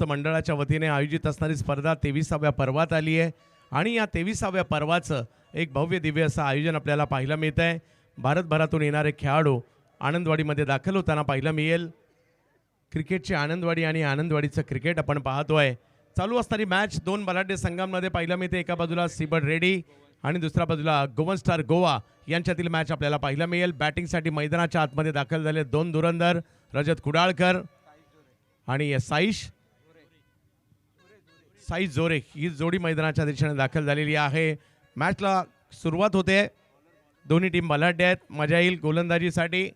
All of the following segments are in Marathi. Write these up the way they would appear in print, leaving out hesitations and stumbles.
समस्त मंडळाच्या वतीने आयोजित असणारी स्पर्धा 23व्या पर्वात आली आहे आणि या 23व्या पर्वाचं एक भव्य दिव्य असं आयोजन आपल्याला पाहायला मिळत आहे। भारतभरातून येणारे खेळाडू आनंदवाडीमध्ये दाखल होताना पाहायला मिळेल। क्रिकेटची आनंदवाडी आणि आनंदवाडीचं क्रिकेट आपण पाहतोय। चालू असणारी मॅच दोन बलाढ्य संघांमध्ये पाहायला मिळते। एका बाजूला सीबर्ड रेडी आणि दुसऱ्या बाजूला गोवन स्टार गोवा यांच्यातील मॅच आपल्याला पाहायला मिळेल। बॅटिंगसाठी मैदानाच्या आतमध्ये दाखल झाले दोन धुरंधर, रजत कुडाळकर आणि साईश जोरे ही जोडी मैदानाच्या दिशेने दाखल झालेली आहे। मॅचला सुरुवात होते। दोन्ही टीम बलाढ्य आहेत, मजा येईल गोलंदाजीसाठी।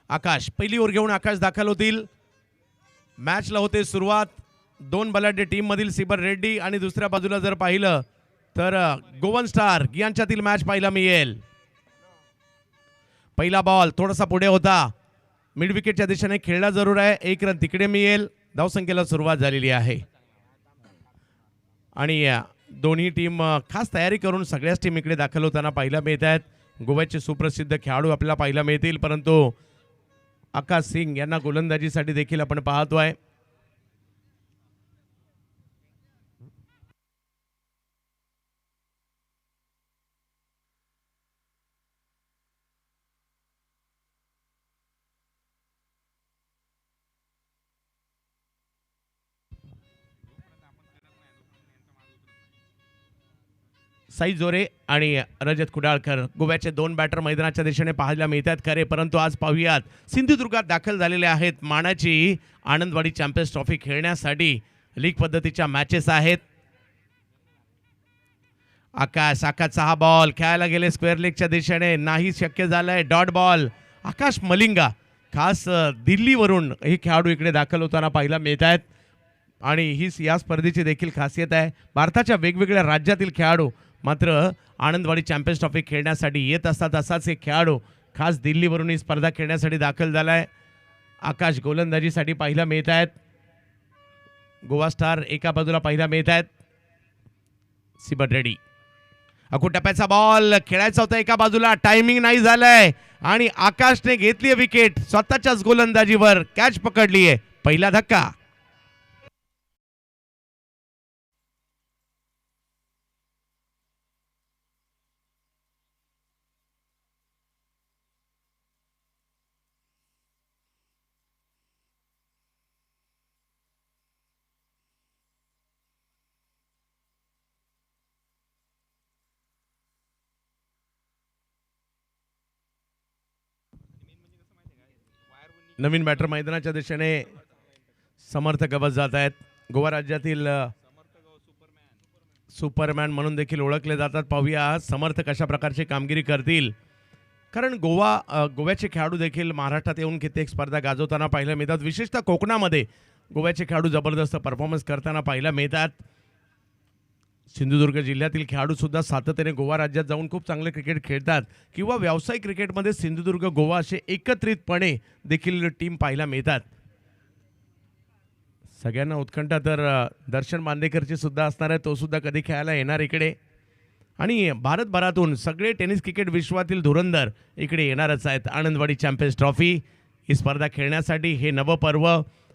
आकाश पहिली ओव्हर घेऊन आकाश दाखल होतील। मॅचला होते सुरुवात। दोन बलाढ्य टीम मधील सीबर्ड रेड्डी आणि दुसऱ्या बाजूला जर पाहिलं तर गोवन स्टार यांच्यातील मॅच पाहायला मिळेल। पहिला बॉल थोडासा पुढे होता, मिड विकेटच्या दिशेने खेळला जरूर आहे। एक रन तिकडे मिळेल। धावसंख्येला सुरुवात झालेली आहे आणि दोन्ही टीम खास तयारी करून सगळ्याच टीम इकडे दाखल होताना पाहायला मिळत आहेत। गोव्याचे सुप्रसिद्ध खेळाडू आपल्याला पाहायला मिळतील, परंतु आकाश सिंग यांना गोलंदाजीसाठी देखील आपण पाहतोय। साई जोरे आणि रजत कुडाळकर गोव्याचे दोन बॅटर मैदानाच्या दिशेने पाहायला मिळतात खरे, परंतु आज पाहूयात सिंधुदुर्गात दाखल झालेले आहेत। मानाची आनंदवाडी चॅम्पियन्स ट्रॉफी खेळण्यासाठी लीग पद्धतीच्या मॅचेस आहेत। आकाशचा हा बॉल खेळायला गेले स्क्वेअर लेगच्या दिशेने, नाही शक्य झालंय। डॉट बॉल आकाश मलिंगा खास दिल्लीवरून हे खेळाडू इकडे दाखल होताना पाहायला मिळत आहेत आणि हीच या स्पर्धेची देखील खासियत आहे। भारताच्या वेगवेगळ्या राज्यातील खेळाडू मात्र आनंदवाडी चॅम्पियन्स ट्रॉफी खेळण्यासाठी येत असतात। असाच एक खेळाडू खास दिल्लीवरून ही स्पर्धा खेळण्यासाठी दाखल झालाय। आकाश गोलंदाजीसाठी पाहायला मिळत आहेत। गोवा स्टार एका बाजूला पाहायला मिळत आहेत। सीबर्ड रेडी अखूट टप्प्याचा बॉल खेळायचा होता एका बाजूला, टायमिंग नाही झालंय आणि आकाशने घेतली विकेट। स्वतःच्याच गोलंदाजीवर कॅच पकडली आहे। पहिला धक्का। नवीन बॅटर मैदानाच्या दिशेने समर्थ गवस जात आहेत। गोवा राज्यातील सुपरमॅन म्हणून देखील ओळखले जातात। पाहूया समर्थ कशा प्रकारची कामगिरी करतील, कारण गोव्याचे खेळाडू देखील महाराष्ट्रात येऊन कित्येक स्पर्धा गाजवताना पाहायला मिळतात। विशेषतः कोकणामध्ये गोव्याचे खेळाडू जबरदस्त परफॉर्मन्स करताना पाहायला मिळतात। सिंधुदुर्ग जिल्ह्यातील खेळाडू सुद्धा सातत्याने गोवा राज्यात जाऊन खूप चांगले क्रिकेट खेळतात किंवा व्यावसायिक क्रिकेटमध्ये सिंधुदुर्ग गोवा असे एकत्रितपणे देखील टीम पाहायला मिळतात। सगळ्यांना उत्कंठा तर दर्शन बांदेकरची सुद्धा असणार आहे, तो सुद्धा कधी खेळायला येणार इकडे आणि भारतभरातून सगळे टेनिस क्रिकेट विश्वातील धुरंधर इकडे येणारच आहेत। आनंदवाडी चॅम्पियन्स ट्रॉफी ही स्पर्धा खेळण्यासाठी हे नवं पर्व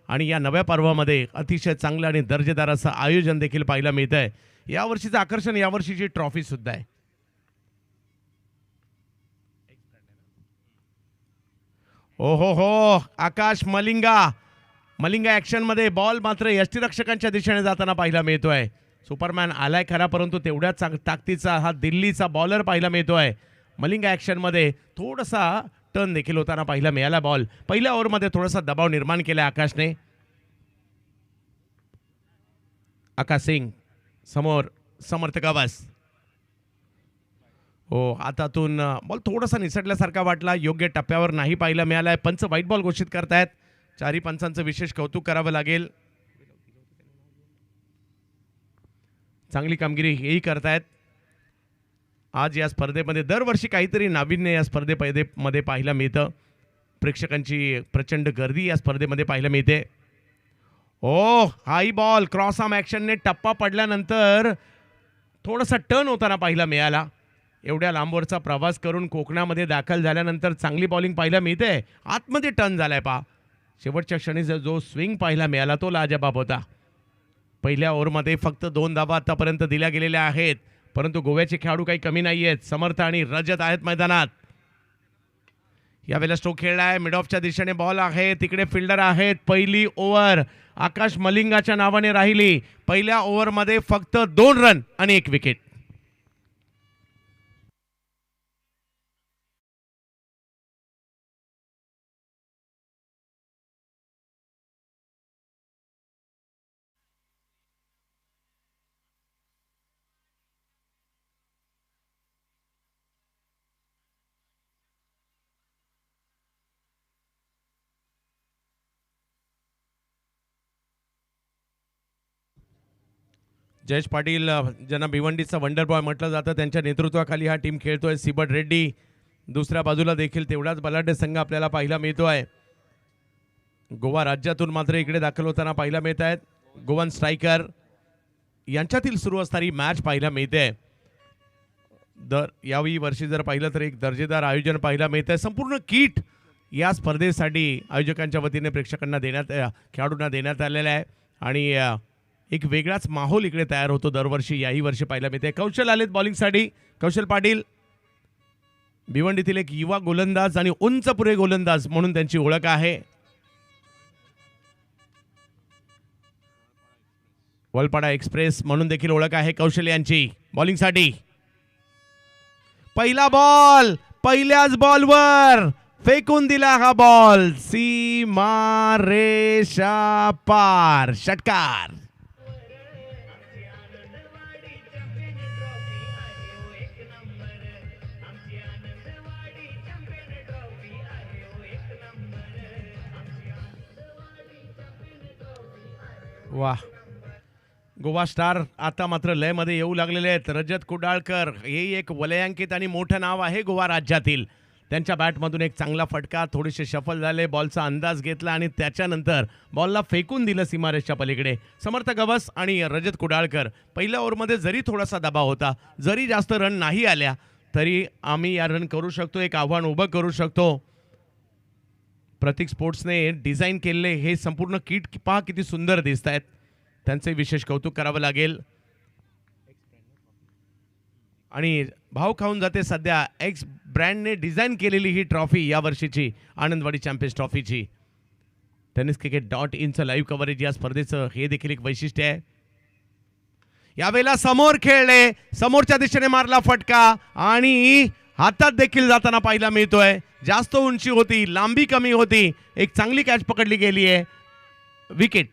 आणि या नव्या पर्वामध्ये अतिशय चांगलं आणि दर्जेदार असं आयोजन देखील पाहायला मिळतं आहे। यावर्षीचं आकर्षण यावर्षीची ट्रॉफी सुद्धा आहे। हो आकाश मलिंगा ऍक्शन मध्ये बॉल मात्र यष्टीरक्षकांच्या दिशेने जाताना पाहायला मिळतोय। सुपरमॅन आलाय खरा, परंतु तेवढ्याच ताकदीचा हा दिल्लीचा बॉलर पाहायला मिळतोय। मलिंगा ऍक्शन मध्ये थोडासा टर्न देखील होताना पाहायला मिळाला। बॉल पहिल्या ओव्हरमध्ये थोडासा दबाव निर्माण केला आकाशने। आकाश सिंग समोर समर्थ गवस, हो हातातून बॉल थोडासा निसटल्यासारखा वाटला, योग्य टप्प्यावर नाही पाहायला मिळालाय। पंच व्हाईट बॉल घोषित करतायत। चारी पंचांचं विशेष कौतुक करावं लागेल। चांगली कामगिरी हेही करतायत। आज या स्पर्धेमध्ये दरवर्षी काहीतरी नाविन्य या स्पर्धेमध्ये पाहायला मिळतं. प्रेक्षकांची प्रचंड गर्दी या स्पर्धेमध्ये पाहायला मिळते. ओ हाई बॉल क्रॉस आर्म ॲक्शनने टप्पा पडल्यानंतर थोडासा टर्न होताना पाहायला मिळाला. एवढ्या लांबवरचा प्रवास करून कोकणामध्ये दाखल झाल्यानंतर चांगली बॉलिंग पाहायला मिळते. आतमध्ये टर्न झालाय पहा. शेवटच्या क्षणी जो स्विंग पाहायला मिळाला तो लाजबाब होता. पहिल्या ओव्हरमध्ये फक्त 2 धावा आतापर्यंत दिल्या गेलेल्या आहेत, परंतु गोव्याचे खेळाडू काही कमी नाही आहेत. समर्थ आणि रजत आहेत मैदानात. यावेळेला स्ट्रोक खेळलाय. मिड ऑफच्या दिशेने बॉल आहे. तिकडे फिल्डर आहेत. पहिली ओव्हर आकाश मलिंगाच्या नावाने राहिली. पहिल्या ओव्हरमध्ये फक्त 2 रन आणि 1 विकेट. जयेश पाटील ज्यांना भिवंडीचा वंडर बॉय म्हटलं जातं, त्यांच्या नेतृत्वाखाली हा टीम खेळतोय. सिबट रेड्डी दुसऱ्या बाजूला देखील तेवढाच बलाढ्य संघ आपल्याला पाहायला मिळतोय. गोवा राज्यातून मात्र इकडे दाखल होताना पाहायला मिळत आहेत. गोवन स्ट्रायकर यांच्यातील सुरू असणारी मॅच पाहायला मिळते. यावेळी वर्षी जर पाहिलं तर एक दर्जेदार आयोजन पाहायला मिळत आहे. संपूर्ण किट या स्पर्धेसाठी आयोजकांच्या वतीने प्रेक्षकांना खेळाडूंना देण्यात आलेलं आहे आणि एक वेगळाच माहोल इकडे तयार होतो दरवर्षी. याही वर्षी पाहायला मिळते. कौशल आलेत बॉलिंगसाठी. कौशल पाटील भिवंडीतील एक युवा गोलंदाज आणि उंचपुरे गोलंदाज म्हणून त्यांची ओळख आहे. वलपाडा एक्सप्रेस म्हणून देखील ओळख आहे कौशल यांची. बॉलिंगसाठी पहिला बॉल पहिल्याच बॉलवर फेकून दिला हा बॉल. सीमा रेषा पार. षटकार. वाह. गोवा स्टार आता मात्र लयमध्ये येऊ लागलेले आहेत. रजत कुडाळकर हे एक वलयांकित आणि मोठं नाव आहे गोवा राज्यातील. त्यांच्या बॅटमधून एक चांगला फटका, थोडेसे शफल झाले, बॉलचा अंदाज घेतला आणि त्याच्यानंतर बॉलला फेकून दिलं सीमारेषच्या पलीकडे. समर्थ गवस आणि रजत कुडाळकर पहिल्या ओव्हरमध्ये जरी थोडासा दबाव होता, जरी जास्त रन नाही आल्या तरी आम्ही या रन करू शकतो, एक आव्हान उभं करू शकतो. प्रतीक स्पोर्ट्सने डिझाईन केलेले हे संपूर्ण किट पहा किती सुंदर दिसत आहेत. त्यांचे विशेष कौतुक करावं लागेल. आणि भाव खाऊन जाते सध्या एक्स ब्रँडने डिझाईन केलेली ही ट्रॉफी या वर्षीची आनंदवाडी चॅम्पियन्स ट्रॉफीची. टेनिस क्रिकेट .inचं लाईव्ह कव्हरेज या स्पर्धेचं हे देखील एक वैशिष्ट्य आहे. यावेळेला समोर खेळले, समोरच्या दिशेने मारला फटका आणि हातात देखील जाताना पाहायला मिळतोय. जास्त उंची होती, लांबी कमी होती, एक चांगली कॅच पकडली गेली आहे. विकेट.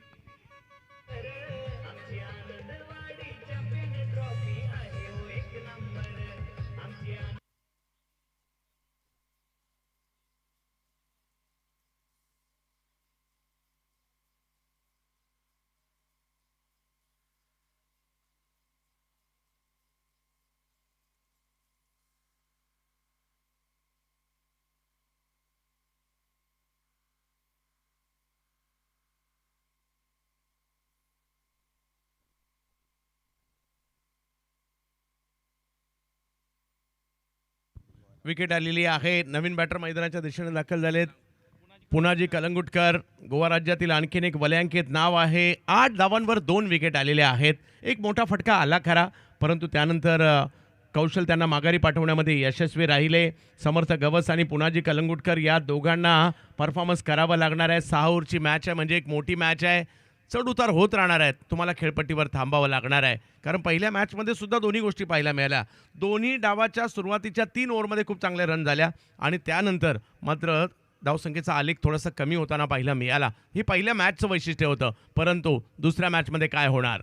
विकेट आलेली आहे. नवीन बॅटर मैदानाच्या दिशेने दाखल झालेत. पुनाजी कलंगुटकर गोवा राज्यातील आणखीन एक वलयांकित नाव आहे. 8 धावांवर 2 विकेट आलेल्या आहेत. एक मोठा फटका आला खरा, परंतु त्यानंतर कौशल त्यांना माघारी पाठवण्यामध्ये यशस्वी राहिले. समर्थ गवस आणि पुनाजी कलंगुटकर या दोघांना परफॉर्मन्स करावा लागणार आहे. 6 ओव्हरची मॅच आहे, म्हणजे एक मोठी मॅच आहे. चढ उतार होत राहणार आहेत. तुम्हाला खेळपट्टीवर थांबावं लागणार आहे, कारण पहिल्या मॅचमध्ये सुद्धा दोन्ही गोष्टी पाहायला मिळाल्या. दोन्ही डावाच्या सुरुवातीच्या 3 ओव्हरमध्ये खूप चांगले रन झाल्या आणि त्यानंतर मात्र धावसंख्येचा आलेख थोडासा कमी होताना पाहायला मिळाला. हे पहिल्या मॅचचं वैशिष्ट्य होतं, परंतु दुसऱ्या मॅचमध्ये काय होणार.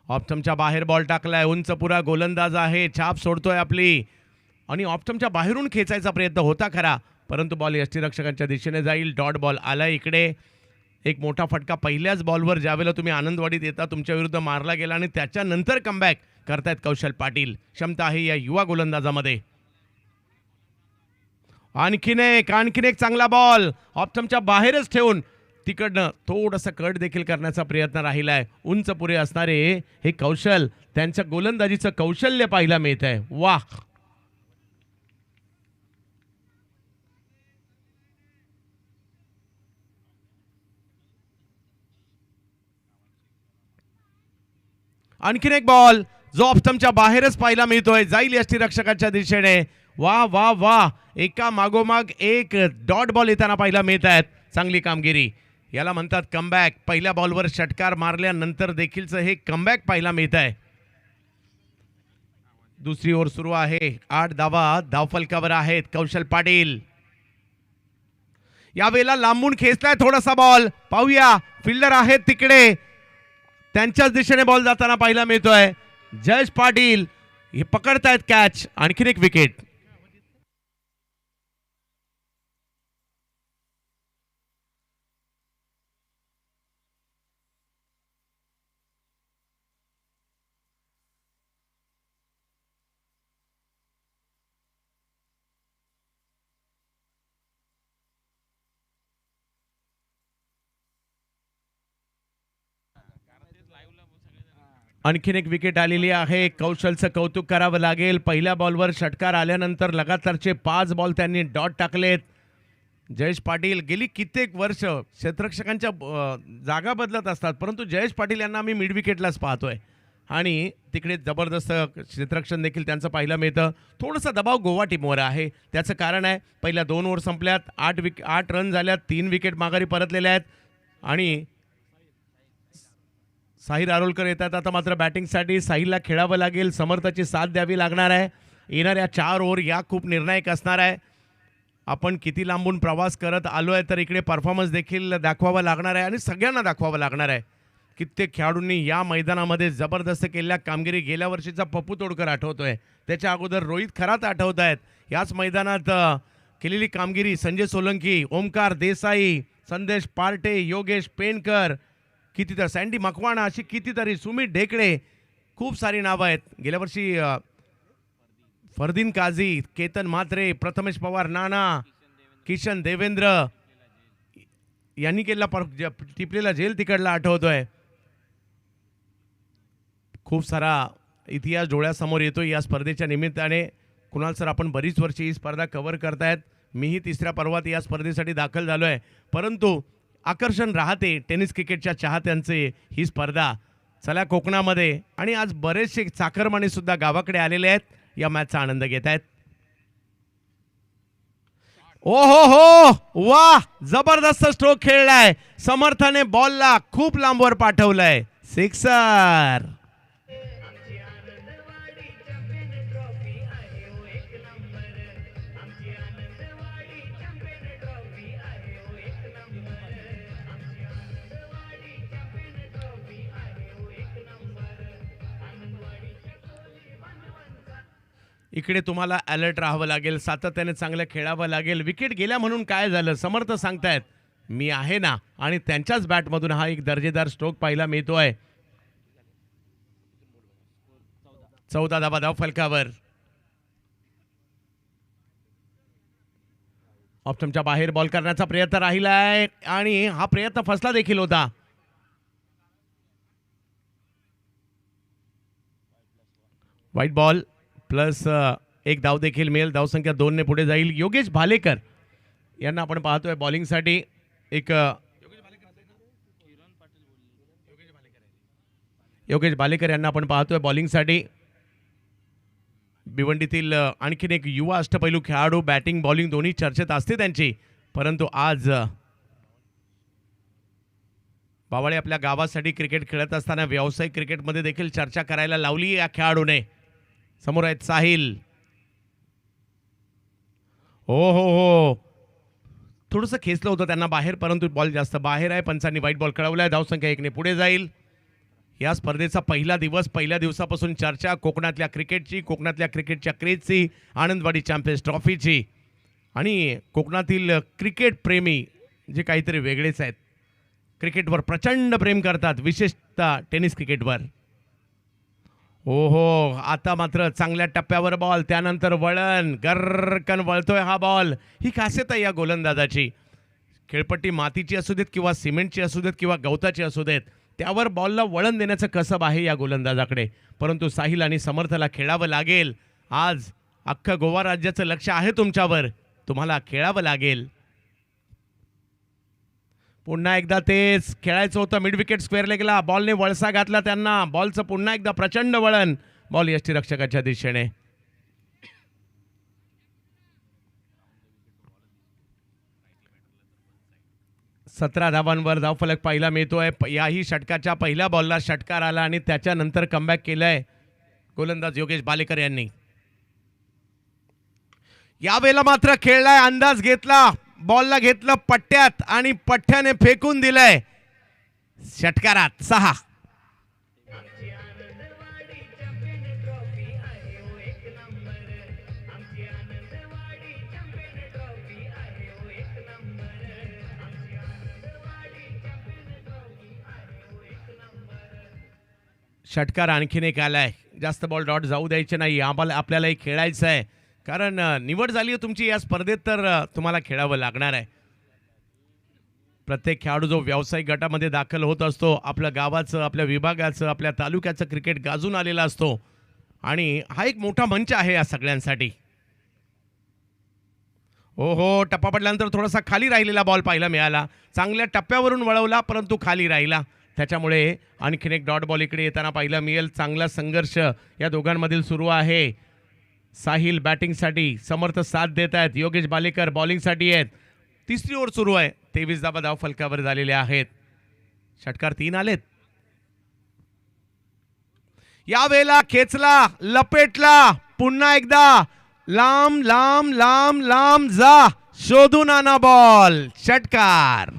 ऑप्टमच्या बाहेर बॉल टाकलाय. उंच पुरा गोलंदाज आहे, छाप सोडतोय आपली आणि ऑप्टमच्या बाहेरून खेचायचा प्रयत्न होता खरा, परंतु बॉल यष्टीरक्षकांच्या दिशेने जाईल. डॉट बॉल आला इकडे. एक मोठा फटका पहिल्याच बॉलवर ज्यावेळेला तुम्ही आनंदवाडीत येता तुमच्या विरुद्ध मारला गेला आणि त्याच्यानंतर कमबॅक करतायत कौशल पाटील. क्षमता आहे या युवा गोलंदाजामध्ये. आणखीन एक चांगला बॉल ऑप्टमच्या बाहेरच ठेवून तिकडनं थोडंसं कट देखील करण्याचा प्रयत्न राहिलाय. उंच पुरे असणारे हे कौशल, त्यांच्या गोलंदाजीचं कौशल्य पाहायला मिळत आहे. वाह. आणखीन एक बॉल जो ऑप्टमच्या बाहेरच पाहायला मिळतोय, जाईल यष्टीरक्षकाच्या दिशेने. वा वा वा, एका मागोमाग एक डॉट बॉल येताना पाहायला मिळत आहेत. चांगली कामगिरी, याला म्हणतात कमबॅक. पहिल्या बॉलवर षटकार मारल्यानंतर देखीलच हे कमबॅक पाहायला मिळत आहे. दुसरी ओव्हर सुरू आहे. 8 धावा धावफलकावर आहेत कौशल पाटील. यावेळेला लांबून खेचलाय थोडासा बॉल, पाहूया. फिल्डर आहेत तिकडे, त्यांच्याच दिशेने बॉल जाताना पाहायला मिळतोय. जयेश पाटील हे पकडतायत कॅच. आणखीन एक विकेट. आणखीन एक विकेट आलेली आहे. कौशलचं कौतुक करावं लागेल. पहिल्या बॉलवर षटकार आल्यानंतर लगातारचे 5 बॉल त्यांनी डॉट टाकलेत. जयेश पाटील गेली कित्येक वर्ष क्षेत्ररक्षकांच्या जागा बदलत असतात, परंतु जयेश पाटील यांना आम्ही मिड विकेटलाच पाहतोय आणि तिकडे जबरदस्त क्षेत्ररक्षण देखील त्यांचं पाहायला मिळतं. थोडासा दबाव गोवा टीमवर आहे. त्याचं कारण आहे, पहिल्या 2 ओव्हर संपल्यात, 8 रन झाल्यात, 3 विकेट माघारी परतलेल्या आहेत आणि साहिल आरोलकर येतात आता मात्र बॅटिंगसाठी. साहिलला खेळावं लागेल, समर्थाची साथ द्यावी लागणार आहे. येणाऱ्या 4 ओव्हर या खूप निर्णायक असणार आहे. आपण किती लांबून प्रवास करत आलो आहे, तर इकडे परफॉर्मन्स देखील दाखवावा लागणार आहे आणि सगळ्यांना दाखवावं लागणार आहे. कित्येक खेळाडूंनी या मैदानामध्ये जबरदस्त केलेल्या कामगिरी. गेल्या वर्षीचा पप्पू तोडकर आठवतोय, त्याच्या अगोदर रोहित खरात आठवत आहेत. याच मैदानात केलेली कामगिरी संजय सोलंकी, ओमकार देसाई, संदेश पार्टे, योगेश पेनकर, कितीतरी सँडी मकवाणा, अशी कितीतरी, सुमित ढेकळे, खूप सारी नावं आहेत. गेल्या वर्षी फरदीन काझी, केतन म्हात्रे, प्रथमेश पवार, नाना, किशन देवेंद्र यांनी केलेला टिपलेला झेल तिकडला आठवतोय. खूप सारा इतिहास डोळ्यासमोर येतो या स्पर्धेच्या निमित्ताने. कुणाल सर, आपण बरीच वर्षी ही स्पर्धा कव्हर करतायत. मीही 3ऱ्या पर्वात या स्पर्धेसाठी दाखल झालो आहे, परंतु आकर्षण राहते टेनिस क्रिकेटच्या चाहत्यांचे ही स्पर्धा. चला कोकणामध्ये, आणि आज बरेचसे चाकरमाने सुद्धा गावाकडे आलेले आहेत, या मॅचचा आनंद घेत आहेत. ओ हो हो, वा, जबरदस्त स्ट्रोक खेळलाय. समर्थाने बॉलला खूप लांबवर पाठवलंय. सिक्सर. इकडे तुम्हाला अलर्ट राहावं लागेल, सातत्याने चांगलं खेळावं लागेल. विकेट गेल्या म्हणून काय झालं, समर्थ सांगतायत मी आहे ना, आणि त्यांच्याच बॅटमधून हा एक दर्जेदार स्ट्रोक पाहायला मिळतोय. 14 धावा धावफलकावर. ऑप्शनच्या बाहेर बॉल करण्याचा प्रयत्न राहिलाय आणि हा प्रयत्न फसला देखील होता. व्हाईट बॉल प्लस 1 धाव देखील मिळेल. धावसंख्या 2 ने पुढे जाईल. योगेश भालेकर यांना आपण पाहतोय बॉलिंगसाठी. योगेश भालेकर यांना आपण पाहतोय बॉलिंगसाठी. भिवंडीतील आणखीन एक युवा अष्टपैलू खेळाडू, बॅटिंग बॉलिंग दोन्ही चर्चेत असते त्यांची, परंतु आज बावळे आपल्या गावासाठी क्रिकेट खेळत असताना व्यावसायिक क्रिकेटमध्ये देखील चर्चा करायला लावली या खेळाडूने. समोर आहेत साहिल. हो हो हो, थोडंसं खेचलं होतं त्यांना बाहेर, परंतु बॉल जास्त बाहेर आहे. पंचांनी व्हाईट बॉल कळवलाय. धावसंख्या 1 ने पुढे जाईल. या स्पर्धेचा पहिला दिवस, पहिल्या दिवसापासून चर्चा कोकणातल्या क्रिकेटची, कोकणातल्या क्रिकेटच्या क्रेजची, आनंदवाडी चॅम्पियन्स ट्रॉफीची, आणि कोकणातील क्रिकेट प्रेमी जे काहीतरी वेगळेच आहेत. क्रिकेटवर प्रचंड प्रेम करतात, विशेषतः टेनिस क्रिकेटवर. हो हो, आता मात्र चांगल्या टप्प्यावर बॉल, त्यानंतर वळण, गर्रकन वळतोय हा बॉल. ही खासियत आहे या गोलंदाजाची. खेळपट्टी मातीची असू देत किंवा सिमेंटची असू देत किंवा गवताची असू देत, त्यावर बॉलला वळण देण्याचं कसब आहे या गोलंदाजाकडे. परंतु साहिल आणि समर्थला खेळावं लागेल. आज अख्खं गोवा राज्याचं लक्ष आहे तुमच्यावर. तुम्हाला खेळावं लागेल. पुन्हा एकदा तेच खेळायचं होतं मिड विकेट स्क्वेअर लेगला. बॉलने वळसा घातला त्यांना. बॉलचं पुन्हा एकदा प्रचंड वळण. बॉल यष्टीरक्षकाच्या दिशेने. 17 धावांवर धावफलक पाहायला मिळतोय. याही षटकाच्या पहिल्या बॉलला षटकार आला आणि त्याच्यानंतर कमबॅक केलंय गोलंदाज योगेश बालेकर यांनी. यावेळेला मात्र खेळलाय, अंदाज घेतला, बॉलला घेतलं पट्ट्यात आणि पट्ट्याने फेकून दिलंय षटकारात. 6. षटकार आणखीन एक आलाय. जास्त बॉल डॉट जाऊ द्यायचे नाही. आम्हाला आपल्यालाही खेळायचं आहे, कारण निवड झाली आहे तुमची या स्पर्धेत, तर तुम्हाला खेळावं लागणार आहे. प्रत्येक खेळाडू जो व्यावसायिक गटामध्ये दाखल होत असतो, आपल्या गावाचं, आपल्या विभागाचं, आपल्या तालुक्याचं क्रिकेट गाजून आलेला असतो आणि हा एक मोठा मंच आहे या सगळ्यांसाठी. हो हो, टप्पा पडल्यानंतर थोडासा खाली राहिलेला बॉल पाहायला मिळाला. चांगल्या टप्प्यावरून वळवला परंतु खाली राहिला. त्याच्यामुळे आणखीन एक डॉट बॉल इकडे येताना पाहायला मिळेल. चांगला संघर्ष या दोघांमधील सुरू आहे. साहिल बॅटिंगसाठी, समर्थ साथ देत आहेत. योगेश बालेकर बॉलिंगसाठी आहेत. तिसरी ओव्हर सुरू आहे. 23 धावा धाव फलकावर झालेले आहेत. षटकार 3 आलेत. यावेळेला खेचला, लपेटला, पुन्हा एकदा लांब लांब लांब लांब जा, शोधून आणा बॉल. षटकार.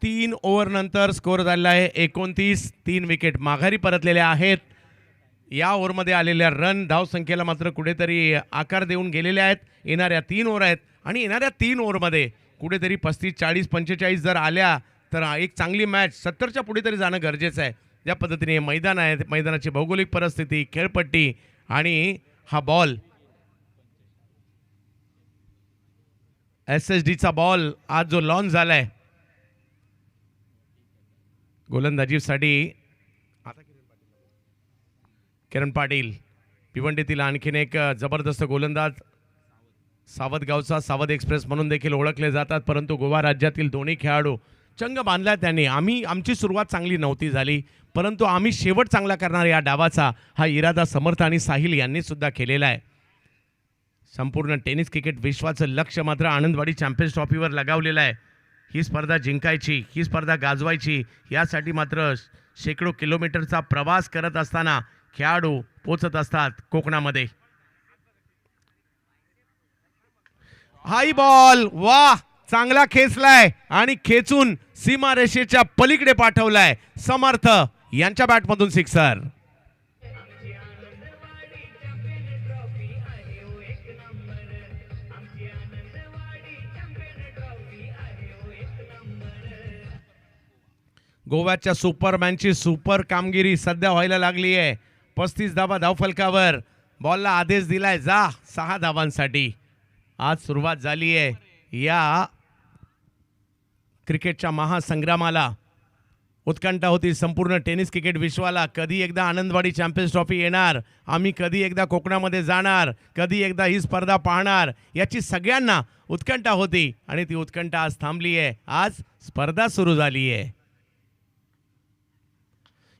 तीन ओव्हर नंतर स्कोअर झालेला आहे 29. 3 विकेट माघारी परतलेल्या आहेत. या ओव्हरमध्ये आलेल्या रन धावसंख्येला मात्र कुठेतरी आकार देऊन गेलेले आहेत. येणाऱ्या 3 ओव्हर आहेत आणि येणाऱ्या 3 ओव्हरमध्ये कुठेतरी 35, 40, 45 जर आल्या तर एक चांगली मॅच 70च्या पुढे तरी जाणं गरजेचं आहे. ज्या पद्धतीने हे मैदान आहे, मैदानाची भौगोलिक परिस्थिती, खेळपट्टी आणि हा बॉल, SSDचा बॉल आज जो लॉन्च झालाय गोलंदाजीसाठी, किरण पाटील भिवंडीतील आणखीन एक जबरदस्त गोलंदाज, सावधगावचा सावध एक्सप्रेस म्हणून देखील ओळखले जातात. परंतु गोवा राज्यातील दोन्ही खेळाडू चंग बांधला त्यांनी. आमची सुरुवात चांगली नव्हती झाली, परंतु आम्ही शेवट चांगला करणार या डावाचा हा इरादा समर्थ आणि साहिल यांनी सुद्धा केलेला आहे. संपूर्ण टेनिस क्रिकेट विश्वाचं लक्ष मात्र आनंदवाडी चॅम्पियन्स ट्रॉफीवर लगावलेलं आहे. ही स्पर्धा जिंकायची, ही स्पर्धा गाजवायची, यासाठी मात्र शेकडो किलोमीटरचा प्रवास करत असताना खेळाडू पोचत असतात कोकणामध्ये. हाई बॉल, वा, चांगला खेचलाय आणि खेचून सीमारेषेच्या पलीकडे पाठवलाय. समर्थ यांच्या बॅटमधून सिक्सर. गोव्याच्या सुपरमॅनची सुपर कामगिरी सध्या व्हायला लागली आहे. 35 धावा धावफलकावर. बॉलला आदेश दिलाय, जा 6 धावांसाठी. आज सुरुवात झाली आहे या क्रिकेटच्या महासंग्रामाला. उत्कंठा होती संपूर्ण टेनिस क्रिकेट विश्वाला. कधी एकदा आनंदवाडी चॅम्पियन्स ट्रॉफी येणार, आम्ही कधी एकदा कोकणामध्ये जाणार, कधी एकदा ही स्पर्धा पाहणार, याची सगळ्यांना उत्कंठा होती आणि ती उत्कंठा आज थांबली आहे. आज स्पर्धा सुरू झाली आहे.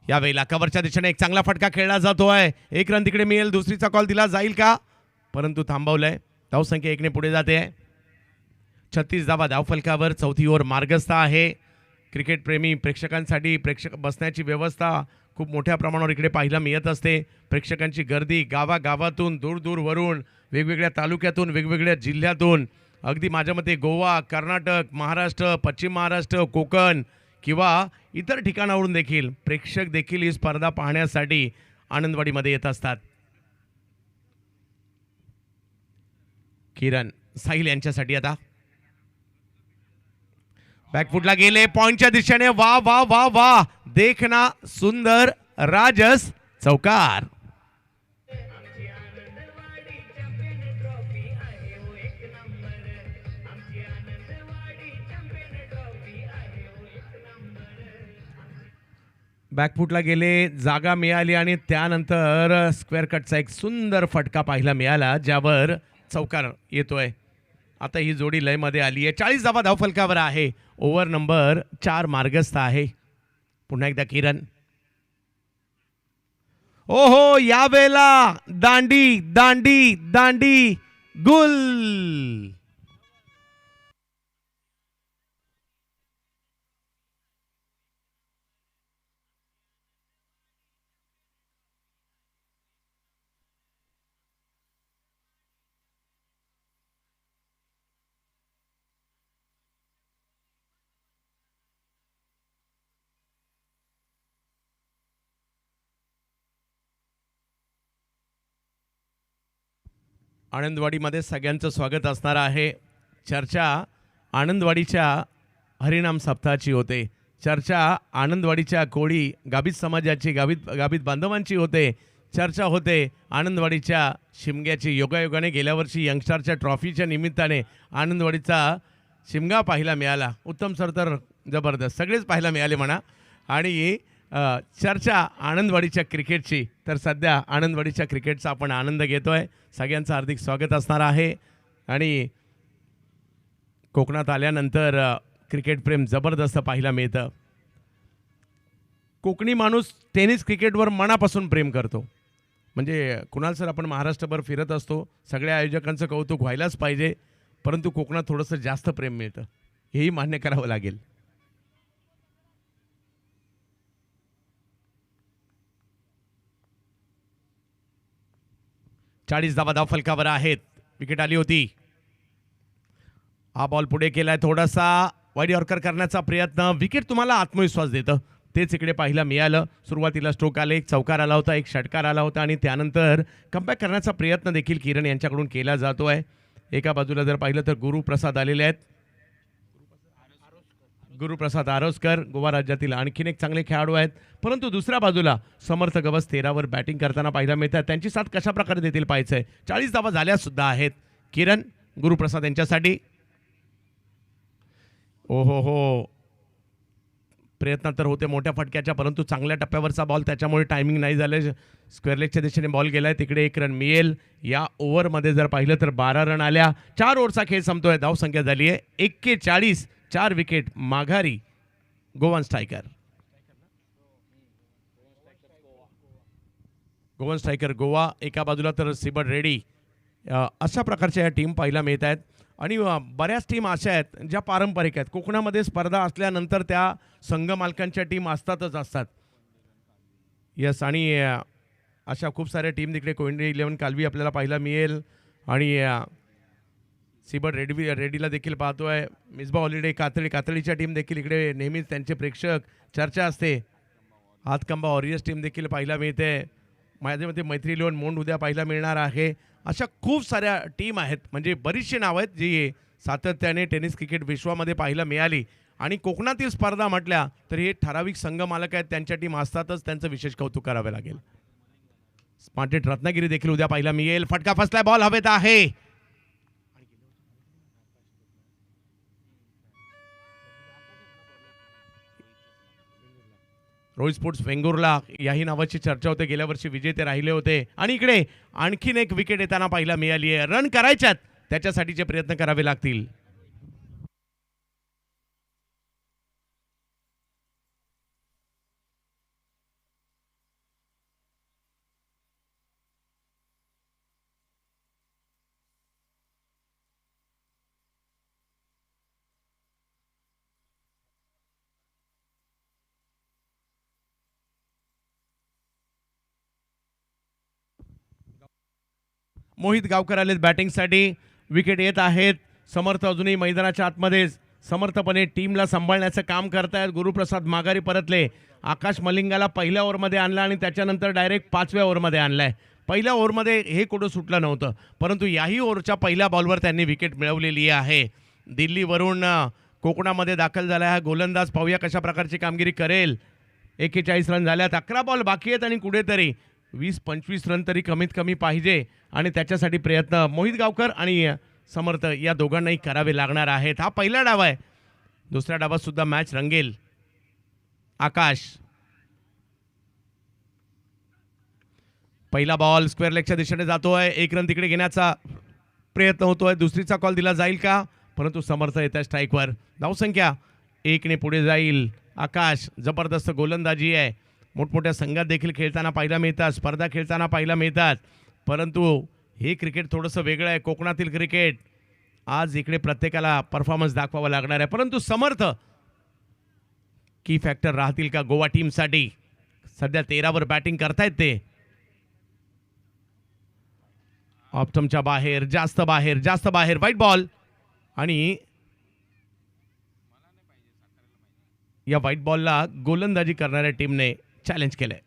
यावेळेला कव्हरच्या दिशेने एक चांगला फटका खेळला जातोय. 1 रन तिकडे मिळेल. दुसरीचा कॉल दिला जाईल का, परंतु थांबवलंय. धावसंख्या 1 ने पुढे जाते. 36 धावा धावफलकावर. चौथी ओव्हर मार्गस्थ आहे. क्रिकेट प्रेमी प्रेक्षकांसाठी प्रेक्षक बसण्याची व्यवस्था खूप मोठ्या प्रमाणावर इकडे पाहायला मिळत असते. प्रेक्षकांची गर्दी गावागावातून, दूरवरून, वेगवेगळ्या तालुक्यातून, वेगवेगळ्या जिल्ह्यातून, अगदी माझ्या मते गोवा, कर्नाटक, महाराष्ट्र, पश्चिम महाराष्ट्र, कोकण किंवा इतर ठिकाणावरून देखील प्रेक्षक देखील ही स्पर्धा पाहण्यासाठी आनंदवाडीमध्ये येत असतात. किरण साहिल यांच्यासाठी आता बॅकफुटला गेले पॉइंटच्या दिशेने. वा वा वा वा, देखना सुंदर, राजस, चौकार. बॅकफुटला गेले, जागा मिळाली आणि त्यानंतर स्क्वेअर कटचा एक सुंदर फटका पाहायला मिळाला ज्यावर चौकार येतोय. आता ही जोडी लयमध्ये आली आहे. 40 धावा धावफलकावर आहे. ओव्हर नंबर 4 मार्गस्थ आहे. पुन्हा एकदा किरण. ओहो, यावेळेला दांडी दांडी दांडी गुल. आनंदवाडीमध्ये सगळ्यांचं स्वागत असणार आहे. चर्चा आनंदवाडीच्या हरिनाम सप्ताहाची होते. चर्चा आनंदवाडीच्या कोळी गाभित समाजाची, गाभित बांधवांची होते. चर्चा होते आनंदवाडीच्या शिमग्याची. योगायोगाने गेल्या वर्षी यंगस्टारच्या ट्रॉफीच्या निमित्ताने आनंदवाडीचा शिमगा पाहायला मिळाला. उत्तम सर तर जबरदस्त, सगळेच पाहायला मिळाले म्हणा. आणि चर्चा आनंदवाडीच्या क्रिकेटची, तर सध्या आनंदवाडीच्या क्रिकेटचा आपण आनंद घेतोय. सगळ्यांचं हार्दिक स्वागत असणार आहे. आणि कोकणात आल्यानंतर क्रिकेट प्रेम जबरदस्त पाहायला मिळतं. कोकणी माणूस टेनिस क्रिकेटवर मनापासून प्रेम करतो. म्हणजे कुणाल सर, आपण महाराष्ट्रभर फिरत असतो, सगळ्या आयोजकांचं कौतुक व्हायलाच पाहिजे, परंतु कोकणात थोडंसं जास्त प्रेम मिळतं, हेही मान्य करावं लागेल. चाळीस धावा धावफलकावर आहेत. विकेट आली होती. हा बॉल पुढे केलाय, थोडासा वाईड यॉर्कर करण्याचा प्रयत्न. विकेट तुम्हाला आत्मविश्वास देतं, तेच इकडे पाहायला मिळालं. सुरुवातीला स्ट्रोक आले, एक चौकार आला होता, एक षटकार आला होता आणि त्यानंतर कमबॅक करण्याचा प्रयत्न देखील किरण यांच्याकडून केला जातोय. एका बाजूला जर पाहिलं तर गुरुप्रसाद आलेले आहेत. गुरुप्रसाद आरोसकर गोवा राज्यातील आणखीन एक चांगले खेळाडू आहेत. परंतु दुसऱ्या बाजूला समर्थ गवस 13वर बॅटिंग करताना पाहायला मिळतात. त्यांची साथ कशा प्रकारे देतील पाहायचंय. 40 धावा झाल्या सुद्धा आहेत. किरण गुरुप्रसाद यांच्यासाठी. ओहो हो, प्रयत्न तर होते मोठ्या फटक्याच्या, परंतु चांगल्या टप्प्यावरचा बॉल, त्याच्यामुळे टायमिंग नाही झाले. स्क्वेअर लेगच्या दिशेने बॉल गेलाय, तिकडे 1 रन मिळेल. या ओव्हरमध्ये जर पाहिलं तर 12 रन आल्या. 4 ओव्हरचा खेळ संपतोय. धावसंख्या झाली आहे 41. 4 विकेट माघारी Goan striker. Goan striker Goa, एका बाजूला तर सिबड रेडी. अशा प्रकारच्या या टीम पाहायला मिळत आहेत. आणि बऱ्याच टीम अशा आहेत ज्या पारंपरिक आहेत. कोकणामध्ये स्पर्धा असल्यानंतर त्या संघ मालकांच्या टीम असतातच असतात. यस, आणि अशा खूप साऱ्या टीम तिकडे कोयंडी 11 कालवी आपल्याला पाहायला मिळेल. आणि सिबड रेडीला देखील पाहतोय. मिसबा हॉलिडे कातळीच्या टीम देखील इकडे नेहमीच त्यांचे प्रेक्षक चर्चा असते. हातकंबा वॉरियर्स टीम देखील पाहायला मिळते. माझ्या मते मैत्री 11 मोंड उद्या पाहायला मिळणार आहे. अशा खूप साऱ्या टीम आहेत, म्हणजे बरीचशी नावं आहेत जी सातत्याने टेनिस क्रिकेट विश्वामध्ये पाहायला मिळाली. आणि कोकणातील स्पर्धा म्हटल्या तर हे ठराविक संघ मालक आहेत, त्यांच्या टीम असतातच, त्यांचं विशेष कौतुक करावे लागेल. स्मार्टेड रत्नागिरी देखील उद्या पाहायला मिळेल. फटका फसलाय, बॉल हवेत आहे. रोहित स्पोर्ट्स वेंगुर्ला याही नावाची चर्चा होते, गेल्या वर्षी विजेते राहिले होते. आणि इकडे आणखीन एक विकेट येताना पाहायला मिळाली आहे. रन करायच्यात, त्याच्यासाठीचे प्रयत्न करावे लागतील. मोहित गावकर आलेत बॅटिंगसाठी. विकेट येत आहेत. समर्थ अजूनही मैदानाच्या आतमध्येच समर्थपणे टीमला सांभाळण्याचं काम करतायत. गुरुप्रसाद माघारी परतले. आकाश मलिंगाला पहिल्या ओव्हरमध्ये आणला आणि त्याच्यानंतर डायरेक्ट 5व्या ओव्हरमध्ये आणलाय. पहिल्या ओव्हरमध्ये हे कुठं सुटलं नव्हतं, परंतु याही ओव्हरच्या पहिल्या बॉलवर त्यांनी विकेट मिळवलेली आहे. दिल्लीवरून कोकणामध्ये दाखल झाला हा गोलंदाज. पाहूया कशा प्रकारची कामगिरी करेल. 41 रन झाल्यात. 11 बॉल बाकी आहेत आणि कुठेतरी 20-25 रन तरी कमीत कमी पाहिजे आणि त्याच्यासाठी प्रयत्न मोहित गावकर आणि समर्थ या दोघांनाही करावे लागणार आहेत. हा पहिला डाव आहे. दुसऱ्या डावात सुद्धा मॅच रंगेल. आकाश पहिला बॉल स्क्वेअर लेगच्या दिशेने जातोय. 1 रन तिकडे घेण्याचा प्रयत्न होतोय. दुसरीचा कॉल दिला जाईल का, परंतु समर्थ येत आहे स्ट्राईकवर. धावसंख्या 1 ने पुढे जाईल. आकाश जबरदस्त गोलंदाजी आहे. मोठमोठ्या संघात देखील खेळताना पाहायला मिळतात, स्पर्धा खेळताना पाहायला मिळतात, परंतु हे क्रिकेट थोडंसं वेगळं आहे. कोकणातील क्रिकेट आज इकडे प्रत्येकाला परफॉर्मन्स दाखवावा लागणार आहे, परंतु समर्थ की फॅक्टर राहतील का गोवा टीमसाठी. सध्या 13वर बॅटिंग करतायत ते. ऑप्टमच्या बाहेर, जास्त बाहेर, जास्त बाहेर. व्हाईट बॉल आणि या व्हाईट बॉलला गोलंदाजी करणाऱ्या टीमने चॅलेंज केलंय.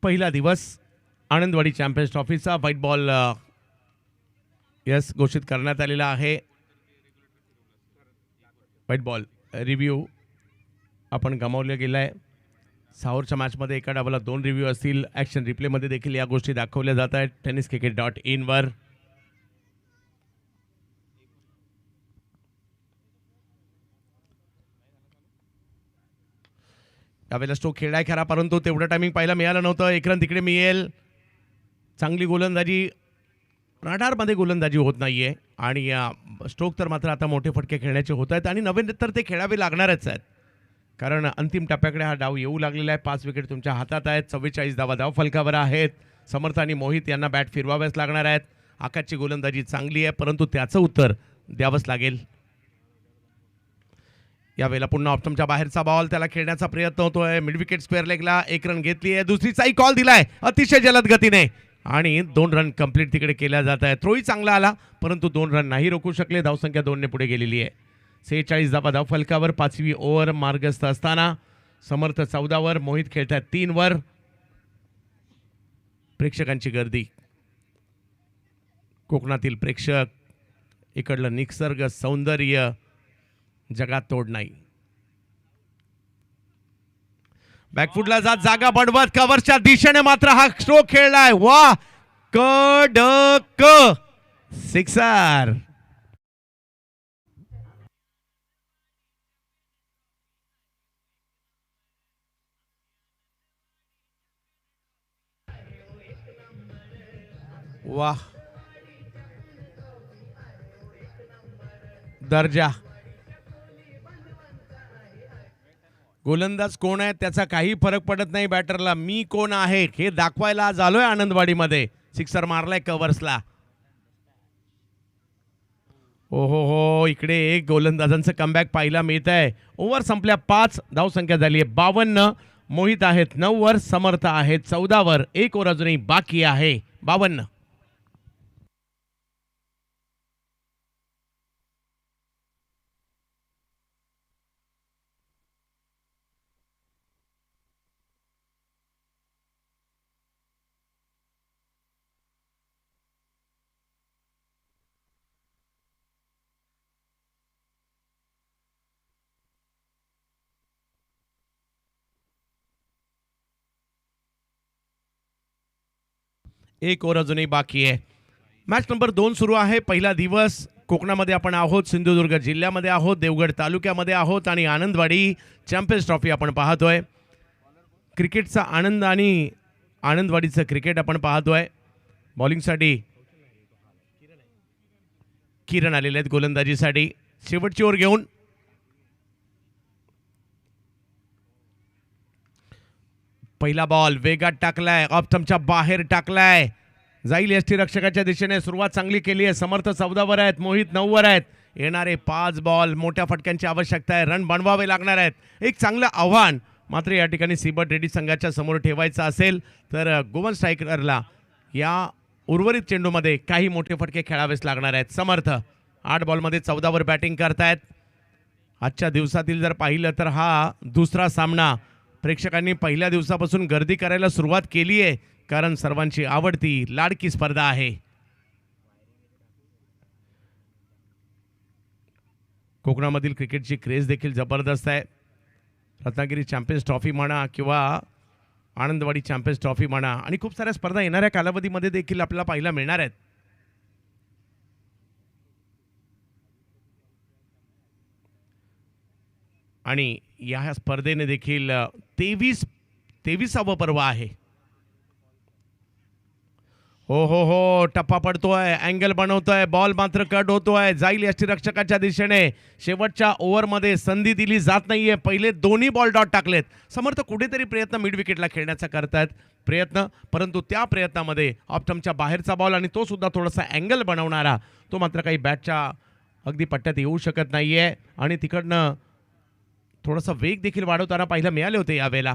पहिला दिवस आनंदवाडी चॅम्पियन्स ट्रॉफीचा. व्हाईट बॉल यस घोषित करण्यात आलेला आहे. व्हाईट बॉल रिव्ह्यू आपण गमावलं गेला आहे. 6 ओव्हरच्या मॅचमध्ये एका डावाला 2 रिव्ह्यू असतील. ॲक्शन रिप्लेमध्ये देखील या गोष्टी दाखवल्या जात आहेत tenniscricket.in वर. त्यावेळेला स्ट्रोक खेळलाय खरा, परंतु तेवढं टायमिंग पाहायला मिळालं नव्हतं. 1 रन तिकडे मिळेल. चांगली गोलंदाजी, रडारमध्ये गोलंदाजी होत नाहीये आणि स्ट्रोक तर मात्र आता मोठे फटके खेळण्याचे होत आहेत आणि नवे तर ते खेळावे लागणारच आहेत, कारण अंतिम टप्प्याकडे हा डाव येऊ लागलेला आहे. 5 विकेट तुमच्या हातात आहेत. 44 धावा धाव फलकावर आहेत. समर्थ आणि मोहित यांना बॅट फिरवाव्याच लागणार आहेत. आकाशची गोलंदाजी चांगली आहे, परंतु त्याचं उत्तर द्यावंच लागेल. यावेळेला पुन्हा ऑप्टमच्या बाहेरचा बॉल, त्याला खेळण्याचा प्रयत्न होतोय. मिड विकेट स्क्वेअर लेगला 1 रन घेतली आहे. दुसरीचाही कॉल दिलाय अतिशय जलद गतीने आणि 2 रन कंप्लीट तिकडे केल्या जात आहेत. थ्रोही चांगला आला, परंतु 2 रन नाही रोखू शकले. धावसंख्या 2 ने पुढे गेलेली आहे. 46 धावा धाव फलकावर. 5वी ओव्हर मार्गस्थ असताना समर्थ 14वर, मोहित खेळतात 3वर. प्रेक्षकांची गर्दी, कोकणातील प्रेक्षक, इकडलं निसर्ग सौंदर्य, जगात तोड नाही. बॅकफुटला जात जागा बनवत कव्हरच्या दिशेने मात्र हा स्ट्रोक खेळलाय. वा कडक सिक्सर. वाह, दर्जा. गोलंदाज कोण आहे त्याचा काही फरक पडत नाही बॅटरला. मी कोण आहे हे दाखवायला आज आलोय आनंदवाडीमध्ये. सिक्सर मारलाय कव्हर्सला. ओहो हो, इकडे एक गोलंदाजांचं कमबॅक पाहायला मिळत आहे. ओव्हर संपल्या 5, धावसंख्या झाली आहे 52. मोहित आहेत 9 वर, समर्थ आहेत 14 वर. 1 ओव्हर अजूनही बाकी आहे. 52. एक ओव्हर अजूनही बाकी आहे. मॅच नंबर 2 सुरू आहे. पहिला दिवस. कोकणामध्ये आपण आहोत, सिंधुदुर्ग जिल्ह्यामध्ये आहोत, देवगड तालुक्यामध्ये आहोत आणि आनंदवाडी चॅम्पियन्स ट्रॉफी आपण पाहतोय. क्रिकेटचा आनंद आणि आनंदवाडीचं क्रिकेट आपण पाहतोय. बॉलिंगसाठी किरण आलेले आहेत गोलंदाजीसाठी शेवटची ओव्हर घेऊन. पहिला बॉल वेगात टाकलाय, ऑफ स्टंपच्या बाहेर टाकलाय, जाईल यष्टीरक्षकाच्या दिशेने. सुरुवात चांगली केली आहे. समर्थ 14 वर आहेत, मोहित 9 वर आहेत. येणारे 5 बॉल मोठ्या फटक्यांची आवश्यकता आहे, रन बनवावे लागणार आहेत. एक चांगलं आव्हान मात्र या ठिकाणी सीबट रेड्डी संघाच्या समोर ठेवायचं असेल तर गोवन स्ट्रायकरला या उर्वरित चेंडूमध्ये काही मोठे फटके खेळावेच लागणार आहेत. समर्थ 8 बॉलमध्ये 14 वर बॅटिंग करतायत. आजच्या दिवसातील जर पाहिलं तर हा दुसरा सामना. प्रेक्षकांनी पहिल्या दिवसापासून गर्दी करायला सुरुवात केली आहे कारण सर्वांची आवडती लाडकी स्पर्धा आहे. कोकणामधील क्रिकेटची क्रेज देखील जबरदस्त आहे. रत्नागिरी चॅम्पियन्स ट्रॉफी म्हणा किंवा आनंदवाडी चॅम्पियन्स ट्रॉफी म्हणा आणि खूप साऱ्या स्पर्धा येणाऱ्या कालावधीमध्ये देखील आपल्याला पाहायला मिळणार आहेत. आणि या स्पर्धेने देखील 23वा पर्व आहे. हो टप्पा पडतोय, अँगल बनवतोय, बॉल मात्र कट होतोय, जाईल यष्टीरक्षकाच्या दिशेने. शेवटच्या ओव्हरमध्ये संधी दिली जात नाहीये. पहिले दोन्ही बॉल डॉट टाकलेत. समर्थ कुठेतरी प्रयत्न मिड विकेटला खेळण्याचा करतायत प्रयत्न, परंतु त्या प्रयत्नामध्ये ऑफ स्टंपच्या बाहेरचा बॉल आणि तो सुद्धा थोडासा अँगल बनवणारा तो मात्र काही बॅटच्या अगदी पट्ट्यात येऊ शकत नाहीये. आणि तिकडनं थोडासा वेग देखील वाढवताना पाहायला मिळाले होते यावेळेला.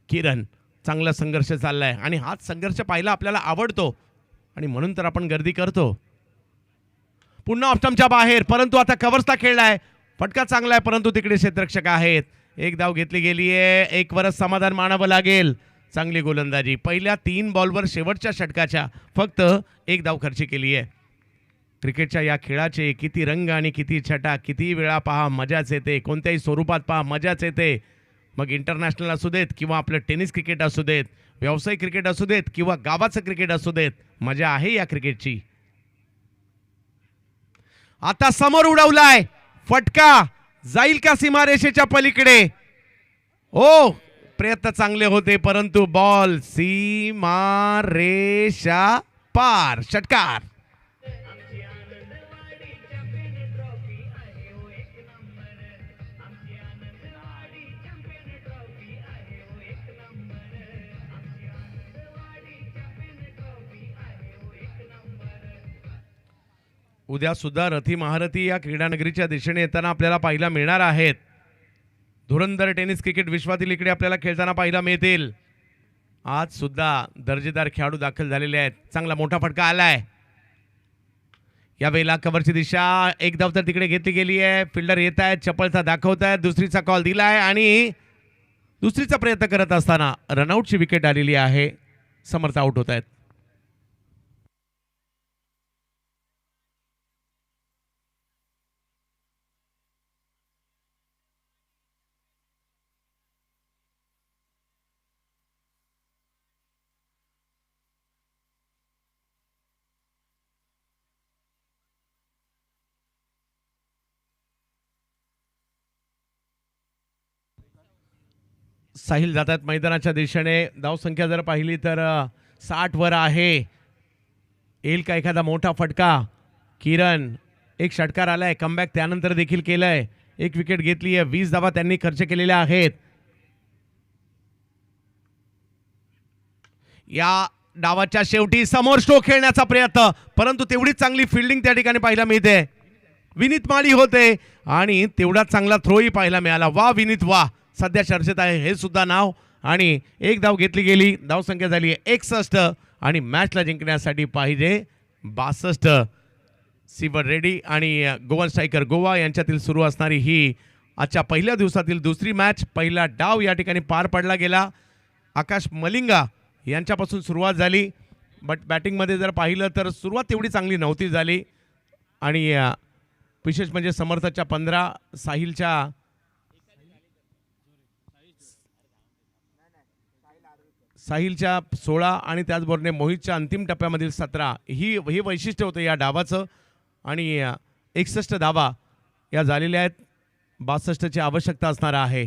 किरण चांगला संघर्ष चाललाय आणि हाच संघर्ष पाहायला आपल्याला आवडतो आणि म्हणून तर आपण गर्दी करतो. पुन्हा ऑफ स्टंपच्या बाहेर, परंतु आता कव्हर्सला खेळलाय. फटका चांगला आहे परंतु तिकडे क्षेत्ररक्षक आहेत. एक धाव घेतली गेली आहे. एक वरच समाधान मानावं लागेल. चांगली गोलंदाजी. पहिल्या 3 बॉलवर शेवटच्या षटकाच्या फक्त 1 धाव खर्ची केली आहे. क्रिकेटच्या या खेळाचे किती रंग आणि किती छटा, किती वेळा पहा मजाच येते, कोणत्याही स्वरूपात पहा मजाच येते. मग इंटरनॅशनल असू देत किंवा आपलं टेनिस क्रिकेट असू देत, व्यावसायिक क्रिकेट असू देत किंवा गावाचं क्रिकेट असू देत, मजा आहे या क्रिकेटची. आता समोर उडवलाय फटका, जाईल का सीमारेषेच्या पलीकडे? ओ प्रयत्न चांगले होते परंतु बॉल सीमारेषा पार. षटकार. उद्या सुद्धा रथी महारथी या क्रीडानगरीच्या दिशेने येताना आपल्याला पाहायला मिळणार आहेत. धुरंधर टेनिस क्रिकेट विश्वातील इकडे आपल्याला खेळताना पाहायला मिळतील. आज सुद्धा दर्जेदार खेळाडू दाखल झालेले आहेत. चांगला मोठा फटका आलाय. यावेळेला कव्हरची दिशा. एक धाव तर तिकडे घेतली गेली आहे. फिल्डर येत आहेत, चपळता दाखवत आहेत. दुसरीचा कॉल दिलाय आणि दुसरीचा प्रयत्न करत असताना रनआउटची विकेट आलेली आहे. समर्थ आउट होत आहेत. साहिल जातात मैदानाच्या दिशेने. धावसंख्या जर पाहिली तर 60 वर आहे. येईल का एखादा मोठा फटका? किरण एक षटकार आलाय, कमबॅक त्यानंतर देखील केलंय. एक विकेट घेतली आहे. 20 धावा त्यांनी खर्च केलेल्या आहेत. या डावाच्या शेवटी समोर स्ट्रोक खेळण्याचा प्रयत्न, परंतु तेवढीच चांगली फिल्डिंग त्या ठिकाणी पाहायला मिळते. विनीत माळी होते आणि तेवढाच चांगला थ्रोही पाहायला मिळाला. वा विनीत वा, सध्या चर्चेत आहे हे सुद्धा नाव. आणि एक धाव घेतली गेली. धावसंख्या झाली आहे 61 आणि मॅचला जिंकण्यासाठी पाहिजे 62. सीबट रेड्डी आणि गोवन स्ट्रायकर गोवा यांच्यातील सुरू असणारी ही आजच्या पहिल्या दिवसातील दुसरी मॅच. पहिला डाव या ठिकाणी पार पडला गेला. आकाश मलिंगा यांच्यापासून सुरुवात झाली, बट बॅटिंगमध्ये जर पाहिलं तर सुरुवात तेवढी चांगली नव्हती झाली. आणि विशेष म्हणजे समर्थच्या 15, साहिलच्या 16 आणि त्याचबरोबर मोहितच्या अंतिम टप्प्यामधील 17 हे वैशिष्ट्य होतं या डावाचं. आणि 61 धावा या झालेल्या आहेत. 62ची आवश्यकता असणार आहे.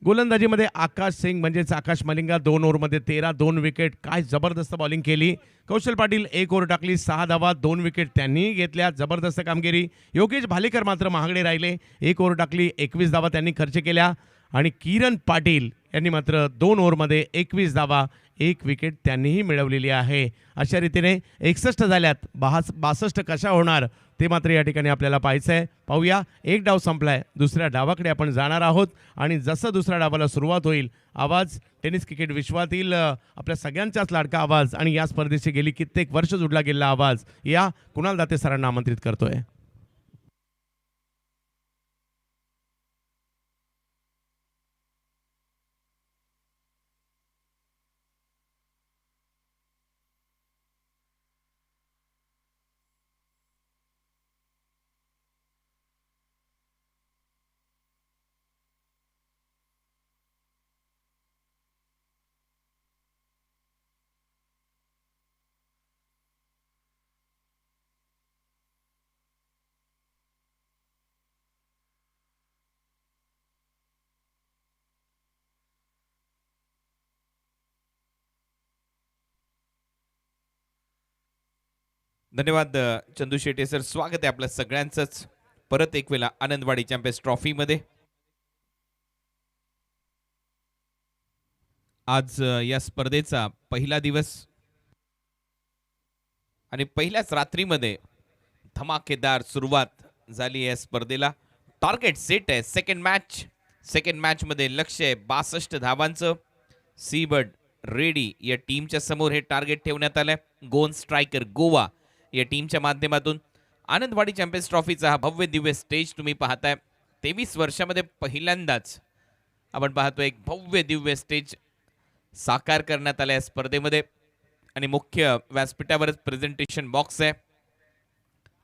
गोलंदाजीमध्ये आकाश सिंग म्हणजेच आकाश मलिंगा 2 ओव्हरमध्ये 13, 2 विकेट. काय जबरदस्त बॉलिंग केली. कौशल पाटील 1 ओव्हर टाकली, 6 धावा, 2 विकेट त्यांनी घेतल्या. जबरदस्त कामगिरी. योगेश भालेकर मात्र महागडे राहिले. 1 ओव्हर टाकली, 21 धावा त्यांनी खर्च केल्या. आणि किरण पाटील यांनी मात्र 2 ओव्हरमध्ये 21 धावा, 1 विकेट त्यांनीही मिळवलेली आहे. अशा रीतीने 61 झाल्यात. 62 कशा होणार ते मात्र या ठिकाणी आपल्याला पाहायचं आहे. पाहूया, एक डाव संपलाय, दुसऱ्या डावाकडे आपण जाणार आहोत. आणि जसं दुसऱ्या डावाला सुरुवात होईल, आवाज टेनिस क्रिकेट विश्वातील आपल्या सगळ्यांचाच लाडका आवाज आणि या स्पर्धेशी गेली कित्येक वर्ष जोडला गेलेला आवाज या कुणाल दाते सरांना आमंत्रित करतोय. धन्यवाद चंदू शेटे सर. स्वागत आहे आपल्या सगळ्यांचंच परत एक वेळा आनंदवाडी चॅम्पियन्स ट्रॉफीमध्ये. आज या स्पर्धेचा पहिला दिवस आणि पहिल्याच रात्रीमध्ये धमाकेदार सुरुवात झाली या स्पर्धेला. टार्गेट सेट आहे. सेकंड मॅचमध्ये लक्ष्य आहे 62 धावांचं. सीबर्ड रेडी या टीमच्या समोर हे टार्गेट ठेवण्यात आलंय. गोन स्ट्रायकर गोवा या टीमच्या माध्यमातून आनंदवाडी चॅम्पियन्स ट्रॉफीचा हा भव्य दिव्य स्टेज तुम्ही पाहताय. 23 वर्षामध्ये पहिल्यांदाच आपण पाहतो एक भव्य दिव्य स्टेज साकार करण्यात आला या स्पर्धेमध्ये. आणि मुख्य व्यासपीठावरच प्रेझेंटेशन बॉक्स आहे.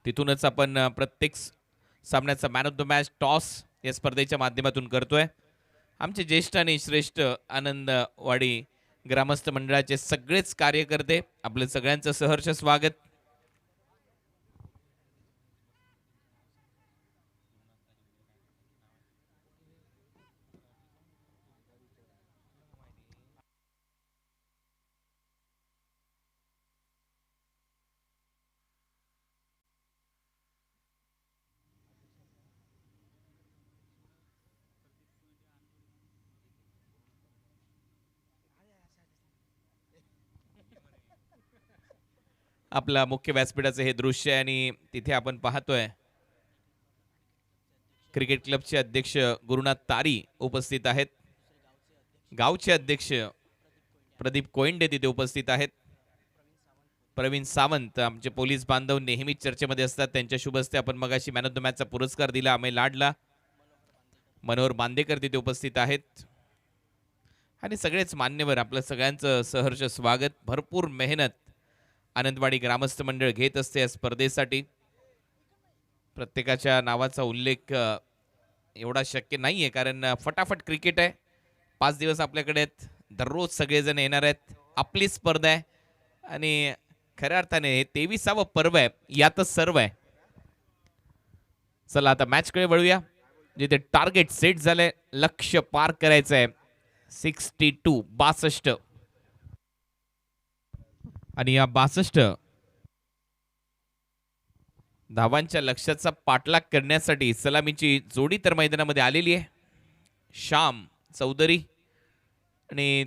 तिथूनच आपण प्रत्येक सामन्याचा man of the match toss या स्पर्धेच्या माध्यमातून करतोय. आमचे ज्येष्ठ आणि श्रेष्ठ आनंदवाडी ग्रामस्थ मंडळाचे सगळेच कार्यकर्ते, आपलं सगळ्यांचं सहर्ष स्वागत. आपला मुख्य व्यासपीठाचं हे दृश्य आहे आणि तिथे आपण पाहतोय क्रिकेट क्लबचे अध्यक्ष गुरुनाथ तारी उपस्थित आहेत. गावचे अध्यक्ष प्रदीप कोयंडे तिथे उपस्थित आहेत. प्रवीण सावंत आमचे पोलीस बांधव नेहमीच चर्चेमध्ये असतात. त्यांच्या शुभ हस्ते आपण मगाशी मॅन ऑफ द मॅचचा पुरस्कार दिला अमेय लाडला. मनोहर बांदेकर तिथे उपस्थित आहेत आणि सगळेच मान्यवर, आपलं सगळ्यांचं सहर्ष स्वागत. भरपूर मेहनत आनंदवाडी ग्रामस्थ मंडळ घेत असते या स्पर्धेसाठी. प्रत्येकाच्या नावाचा उल्लेख एवढा शक्य नाहीये कारण फटाफट क्रिकेट आहे. 5 दिवस आपल्याकडे आहेत. दररोज सगळेजण येणार आहेत. आपली स्पर्धा आहे आणि खऱ्या अर्थाने हे 23वा पर्व आहे, यातच सर्व आहे. चला आता मॅचकडे वळूया, जिथे टार्गेट सेट झालंय. लक्ष्य पार करायचं आहे 62 आणि या 62 धावांच्या लक्ष्याचा पाठलाग करण्यासाठी सलामीची जोडी तर मैदानामध्ये आलेली आहे. श्याम चौधरी आणि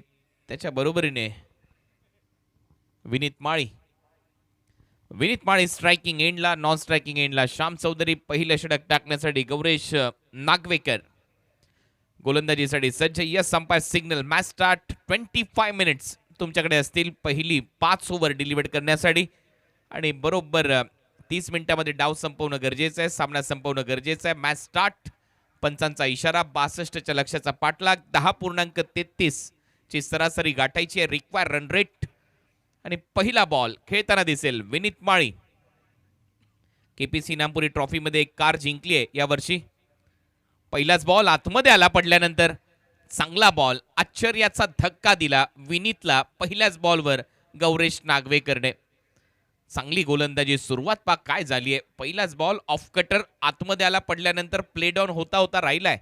त्याच्या बरोबरीने विनीत माळी स्ट्रायकिंग एंडला. नॉन स्ट्रायकिंग एंडला श्याम चौधरी. पहिलं षटक टाकण्यासाठी गौरेश नागवेकर गोलंदाजीसाठी सज्ज. Yes umpire signal. Match start. 25 minutes तुमच्याकडे असतील पहिली 5 ओव्हर डिलिव्हर करण्यासाठी आणि बरोबर 30 मिनिटांमध्ये डाव संपवणं गरजेचं आहे. सामना संपवणं गरजेचं आहे. Match start. पंचांचा इशारा. 62च्या लक्ष्याचा पाठलाग. 10.33 ची सरासरी गाठायची आहे. Require run rate. आणि पहिला बॉल खेळताना दिसेल विनीत माळी. केपीसी नामपुरी ट्रॉफीमध्ये एक कार जिंकली आहे यावर्षी. पहिलाच बॉल आतमध्ये आला पडल्यानंतर. चांगला बॉल. आश्चर्याचा धक्का दिला विनीतला पहिल्याच बॉलवर गौरेश नागवेकरने. चांगली गोलंदाजी सुरुवात पा काय झाली आहे. पहिलाच बॉल ऑफ कटर आतमध्ये आला पडल्यानंतर प्ले डाऊन होता राहिलाय.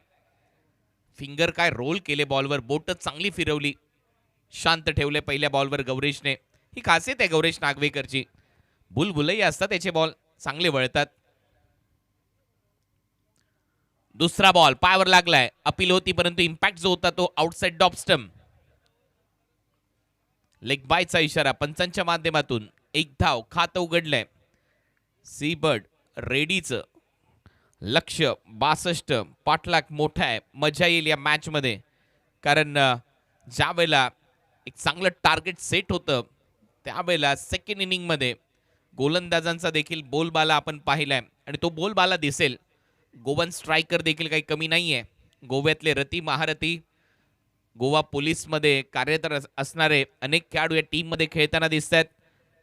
फिंगर काय रोल केले बॉलवर, बोट चांगली फिरवली, शांत ठेवले पहिल्या बॉलवर गौरेशने. ही खासियत आहे गौरेश नागवेकरची. बुलबुलही असतात त्याचे बॉल, चांगले वळतात. दुसरा बॉल पायावर लागलाय, अपील होती परंतु इम्पॅक्ट जो होता तो आउटसाइड डॉप स्टंप. लेग बायचा इशारा पंचांच्या माध्यमातून. एक धाव खातं उघडलंय. सी बर्ड रेडीचं लक्ष 62. पाठलाग मोठा आहे. मजा येईल या मॅच मध्ये, कारण ज्या वेळेला एक चांगलं टार्गेट सेट होतं त्यावेळेला सेकंड इनिंग मध्ये गोलंदाजांचा देखील बोलबाला आपण पाहिलाय आणि तो बोलबाला दिसेल. गोवन स्ट्रायकर देखील काही कमी नाहीये. गोव्यातले रती महारथी, गोवा पोलीसमध्ये कार्यरत असणारे अनेक खेळाडू या टीममध्ये खेळताना दिसत आहेत.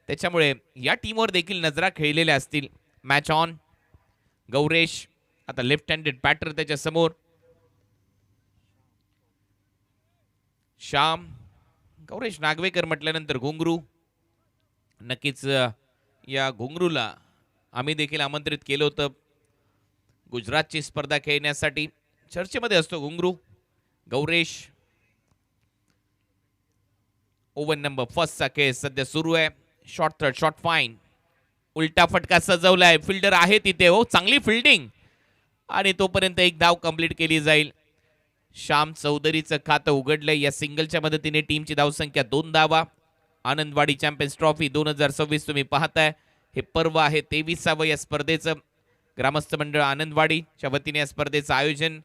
त्याच्यामुळे या टीमवर देखील नजरा खेळलेल्या असतील. Match on. गौरेश आता लेफ्ट हँडेड बॅटर त्याच्या समोर. श्याम. गौरेश नागवेकर म्हटल्यानंतर घुंगरू. नक्कीच या घुंगरूला आम्ही देखील आमंत्रित केलं होतं गुजरातची स्पर्धा खेळण्यासाठी. चर्चेमध्ये असतो घुंगरू. गौरेश. ओव्हर नंबर फर्स्टचा खेळ सध्या सुरू आहे. Short third, short fine. उलटा फटका सजवलाय. फिल्डर आहे तिथे. हो, चांगली फिल्डिंग आणि तोपर्यंत एक धाव कंप्लीट केली जाईल. श्याम चौधरीचं खातं उघडलंय. या सिंगलच्या मदतीने टीमची धावसंख्या 2 धावा. आनंदवाडी चॅम्पियन्स ट्रॉफी 2026 तुम्ही पाहताय. हे पर्व आहे 23वे या स्पर्धेचं. ग्रामस्थ मंडळ आनंदवाडीच्या वतीने या स्पर्धेचं आयोजन.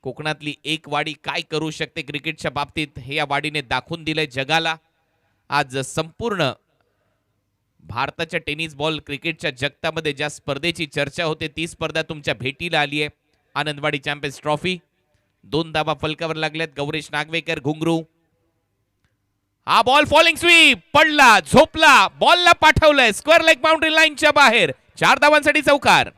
कोकणातली एक वाडी काय करू शकते क्रिकेटच्या बाबतीत हे या वाडीने दाखवून दिलंय जगाला. आज संपूर्ण भारताच्या टेनिस बॉल क्रिकेटच्या जगतामध्ये ज्या स्पर्धेची चर्चा होते ती स्पर्धा तुमच्या भेटीला आली आहे. Anandwadi champions trophy. 2 धावा फलकावर लागल्यात. गौरेश नागवेकर घुंगरू. हा बॉल फॉलिंग स्वीप पडला, झोपला, बॉलला पाठवलंय स्क्वेअर लेग बाउंड्री लाईनच्या बाहेर. 4 धावांसाठी चौकार.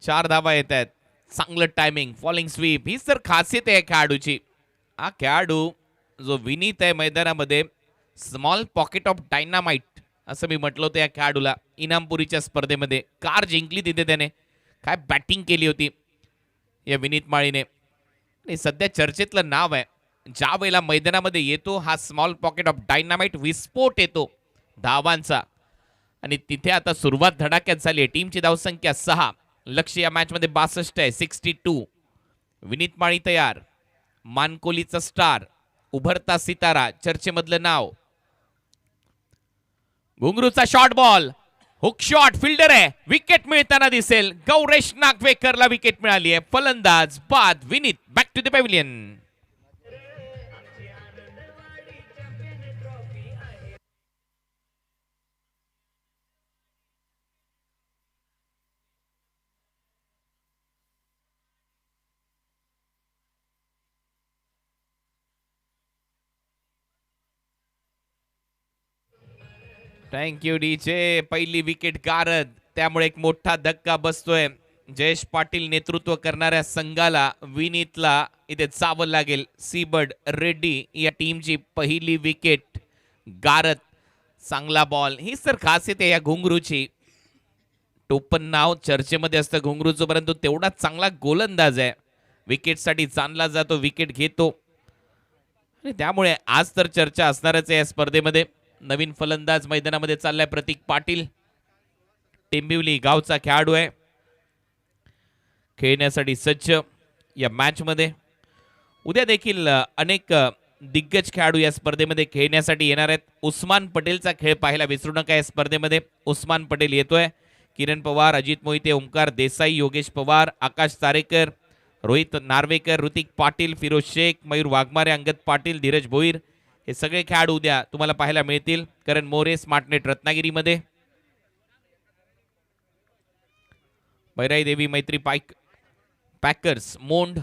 चार धावा येत आहेत. चांगलं टायमिंग, फॉलिंग स्वीप, हीच तर खासियत आहे खेळाडूची. हा खेळाडू जो विनीत आहे मैदानामध्ये, स्मॉल पॉकेट ऑफ डायनामाइट असं मी म्हटलं होतं या खेळाडूला. इनामपुरीच्या स्पर्धेमध्ये कार जिंकली तिथे त्याने. काय बॅटिंग केली होती या विनीत माळीने. आणि सध्या चर्चेतलं नाव आहे. ज्या वेळेला मैदानामध्ये येतो हा स्मॉल पॉकेट ऑफ डायनामाइट, विस्फोट येतो धावांचा. आणि तिथे आता सुरुवात धडाक्यात झाली आहे. टीमची धावसंख्या 6. लक्ष या मॅच मध्ये 62 आहे. 62. विनीत माळी तयार. मानकोलीचा स्टार, उभरता सितारा, चर्चेमधलं नाव. घुंगरूचा short ball, hook shot, fielder आहे. विकेट मिळताना दिसेल. गौरेश नागवेकरला विकेट मिळाली आहे. फलंदाज बाद. Vineet back to the pavilion. Thank you DJ. पहिली विकेट गारद, त्यामुळे एक मोठा धक्का बसतोय. जयेश पाटील नेतृत्व करणाऱ्या संघाला, विनीतला इथे चावल लागेल. सीबर्ड रेड्डी या टीमची पहिली विकेट गारद. चांगला बॉल. हीच तर खासियत आहे या घुंगरूची. टोपण नाव चर्चेमध्ये असतं घुंगरूचं, परंतु तेवढा चांगला गोलंदाज आहे. विकेटसाठी चांगला जातो, विकेट घेतो आणि त्यामुळे आज तर चर्चा असणारच आहे या स्पर्धेमध्ये. नवीन फलंदाज मैदानामध्ये चाललाय प्रतीक पाटील. टेंबिवली गावचा खेळाडू आहे. खेळण्यासाठी सज्ज या मॅच मध्ये. उद्या देखील अनेक दिग्गज खेळाडू या स्पर्धेमध्ये खेळण्यासाठी येणार आहेत. उस्मान पटेलचा खेळ पाहायला विसरू नका या स्पर्धेमध्ये. उस्मान पटेल येतोय. किरण पवार, अजित मोहिते, ओमकार देसाई, योगेश पवार, आकाश तारेकर, रोहित नार्वेकर, ऋतिक पाटील, फिरोज शेख, मयूर वाघमारे, अंगद पाटील, धीरज भोईर हे सगळे खेळाडू उद्या तुम्हाला पाहायला मिळतील. करण मोरे, स्मार्टनेट रत्नागिरीमध्ये. बैराई देवी मैत्री पॅकर्स मोंड.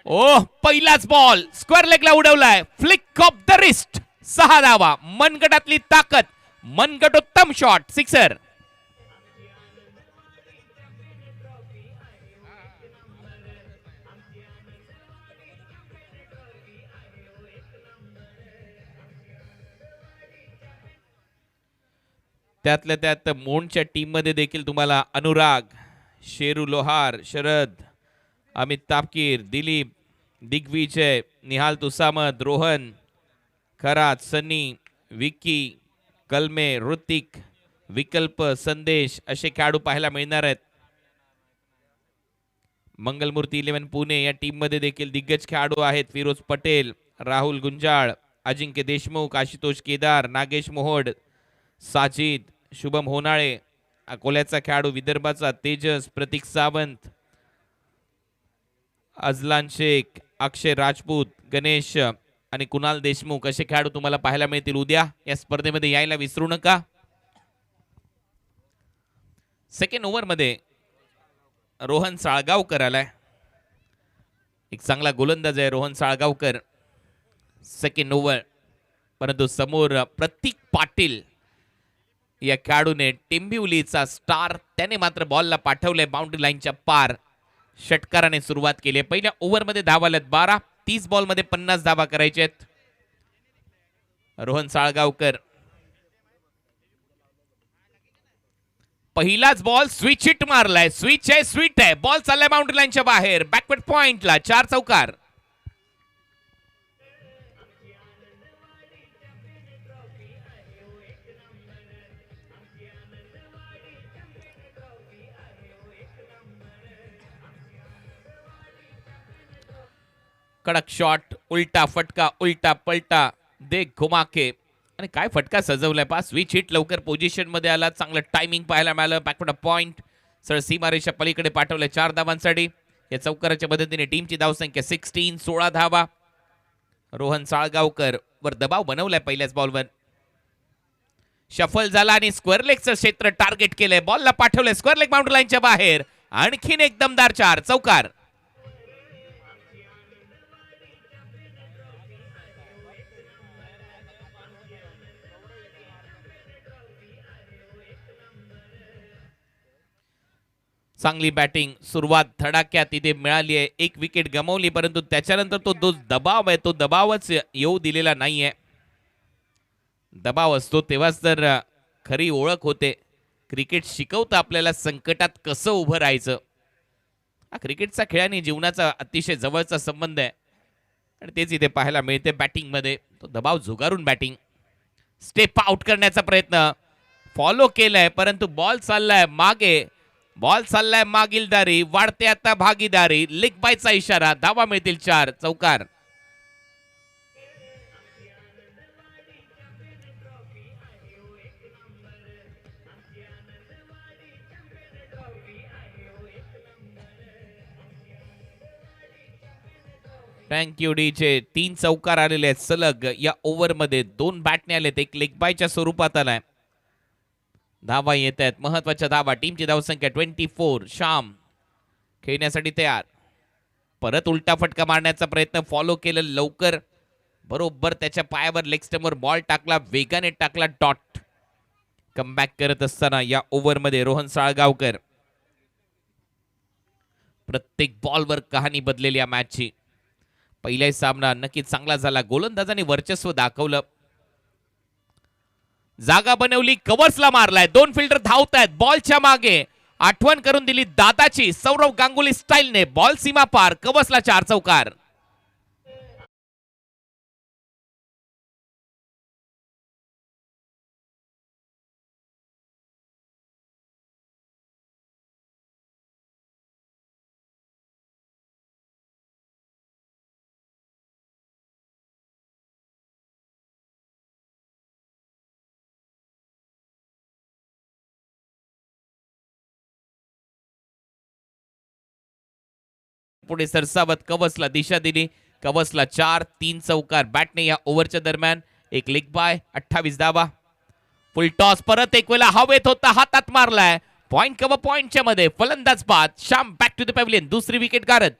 ओ पहिलाच बॉल स्क्वेअर लेगला उडवलाय, फ्लिक ऑफ द रिस्ट, 6 धावा. मनगटातली ताकद, मनगटोत्तम शॉट, सिक्सर. त्यातल्या त्यात मोंडच्या टीम मध्ये देखील तुम्हाला अनुराग, शेरू लोहार, शरद, अमित तापकीर, दिलीप, दिग्विजय, निहाल तुसामत, रोहन खरात, सनी, विकी, कलमे, ऋतिक, विकल्प, संदेश असे खेळाडू पाहायला मिळणार आहेत. मंगलमूर्ती 11 पुणे या टीम मध्ये देखील दिग्गज खेळाडू आहेत. फिरोज पटेल, राहुल गुंजाळ, अजिंक्य देशमुख, आशुतोष केदार, नागेश मोहोड, साजिद, शुभम होनाळे, अकोल्याचा खेळाडू, विदर्भाचा तेजस, प्रतीक सावंत, अजलान शेख, अक्षय राजपूत, गणेश आणि कुणाल देशमुख असे खेळाडू तुम्हाला पाहायला मिळतील. उद्या या स्पर्धेमध्ये यायला विसरू नका. सेकंड ओव्हर मध्ये रोहन साळगावकर आलाय. एक चांगला गोलंदाज आहे रोहन साळगावकर. सेकंड ओव्हर, परंतु समोर प्रतीक पाटील या खेळाडूने टिंबिवलीचा स्टार, त्याने मात्र बॉलला पाठवलंय बाउंड्री लाईनच्या पार. षटकाराने सुरुवात केली. पहिल्या ओव्हरमध्ये धावा आल्यात 12. 30 बॉलमध्ये 50 धावा करायचे आहेत. रोहन साळगावकर पहिलाच बॉल स्विच हिट मारलाय. स्विच आहे, स्वीट आहे. बॉल चाललाय बाउंड्री लाईनच्या बाहेर, बॅकवर्ड पॉइंटला. 4 चौकार. कडक शॉट, उलटा फटका, उलटा पलटा, दे घुमा के. आणि काय फटका सजवलाय पा. स्विच हिट, लवकर पोझिशन मध्ये आला, चांगलं टायमिंग पाहायला मिळालं. बॅकवर्ड पॉइंट, सर सीमारेषा पलीकडे पाठवलंय 4 धावांसाठी. या चौकाराच्या मदतीने टीमची धावसंख्या 16, 16 धावा. रोहन साळगावकर वर दबाव बनवलाय पहिल्याच बॉलवर. शफल झाला आणि स्क्वेअर लेगचं क्षेत्र टार्गेट केलंय. बॉलला पाठवलंय स्क्वेअर लेग बाउंड्री लाईनच्या बाहेर. आणखीन एक दमदार 4 चौकार. चांगली बॅटिंग सुरुवात धडाक्यात इथे मिळाली आहे. 1 विकेट गमावली, परंतु त्याच्यानंतर तो दबाव आहे तो दबावच येऊ दिलेला नाहीये. दबाव असतो तेव्हाच तर खरी ओळख होते. क्रिकेट शिकवतं आपल्याला संकटात कसं उभं राहायचं. हा क्रिकेटचा खेळाने जीवनाचा अतिशय जवळचा संबंध आहे आणि तेच इथे पाहायला मिळते. बॅटिंगमध्ये तो दबाव झुगारून बॅटिंग, स्टेप आउट करण्याचा प्रयत्न, फॉलो केलाय परंतु बॉल चाललाय मागे. बॉल चाललाय मागीलदारी, वाढते आता भागीदारी. लेग बायचा इशारा, धावा मिळतील 4 चौकार. Thank you DJ. 3 चौकार आलेले आहेत सलग या ओव्हरमध्ये. 2 बॅटने आलेत, एक लेग बायच्या स्वरूपात आलाय. धावा येत आहेत, महत्वाच्या धावा. टीमची धावसंख्या 24. श्याम खेळण्यासाठी तयार. परत उलटा फटका मारण्याचा प्रयत्न, फॉलो केलं लवकर, बरोबर त्याच्या पायावर लेग स्टंपवर बॉल टाकला, वेगाने टाकला, डॉट. कमबॅक करत असताना या ओव्हरमध्ये रोहन साळगावकर. प्रत्येक बॉलवर कहाणी बदलेली या मॅचची. पहिलाही सामना नक्कीच चांगला झाला. गोलंदाजाने वर्चस्व दाखवलं, जागा बनवली, कव्हर्सला मारलाय. 2 फिल्डर धावतायत बॉलच्या मागे. आठवण करून दिली दादाची सौरव गांगुली स्टाईलने. बॉल सीमा पार, कव्हर्सला 4 चौकार. पुढे सरसावत कवसला दिशा दिली. कवसला 4, 3 चौकार. बॅटने या ओव्हरच्या दरम्यान एक लेग बाय, 28 धावा. फुल टॉस, परत एक वेळा हवेत होता, हातात मारलाय. पॉइंट कव्हर पॉइंटच्या मध्ये फलंदाज बाद. Shyam back to the pavilion, दुसरी विकेट गारद.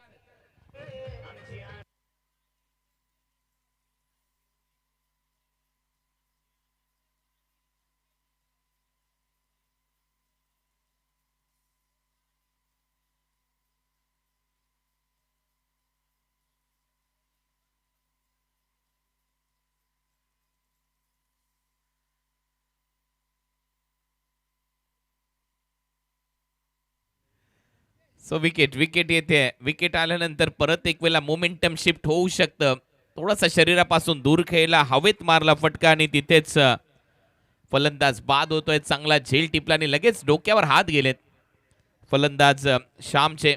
सो विकेट विकेट येते. विकेट आल्यानंतर परत एक वेळेला मोमेंटम शिफ्ट होऊ शकतं. थोडासा शरीरापासून दूर खेळला, हवेत मारला फटका आणि तिथेच फलंदाज बाद होतोय. चांगला झेल टिपला आणि लगेच डोक्यावर हात गेलेत फलंदाज श्यामचे.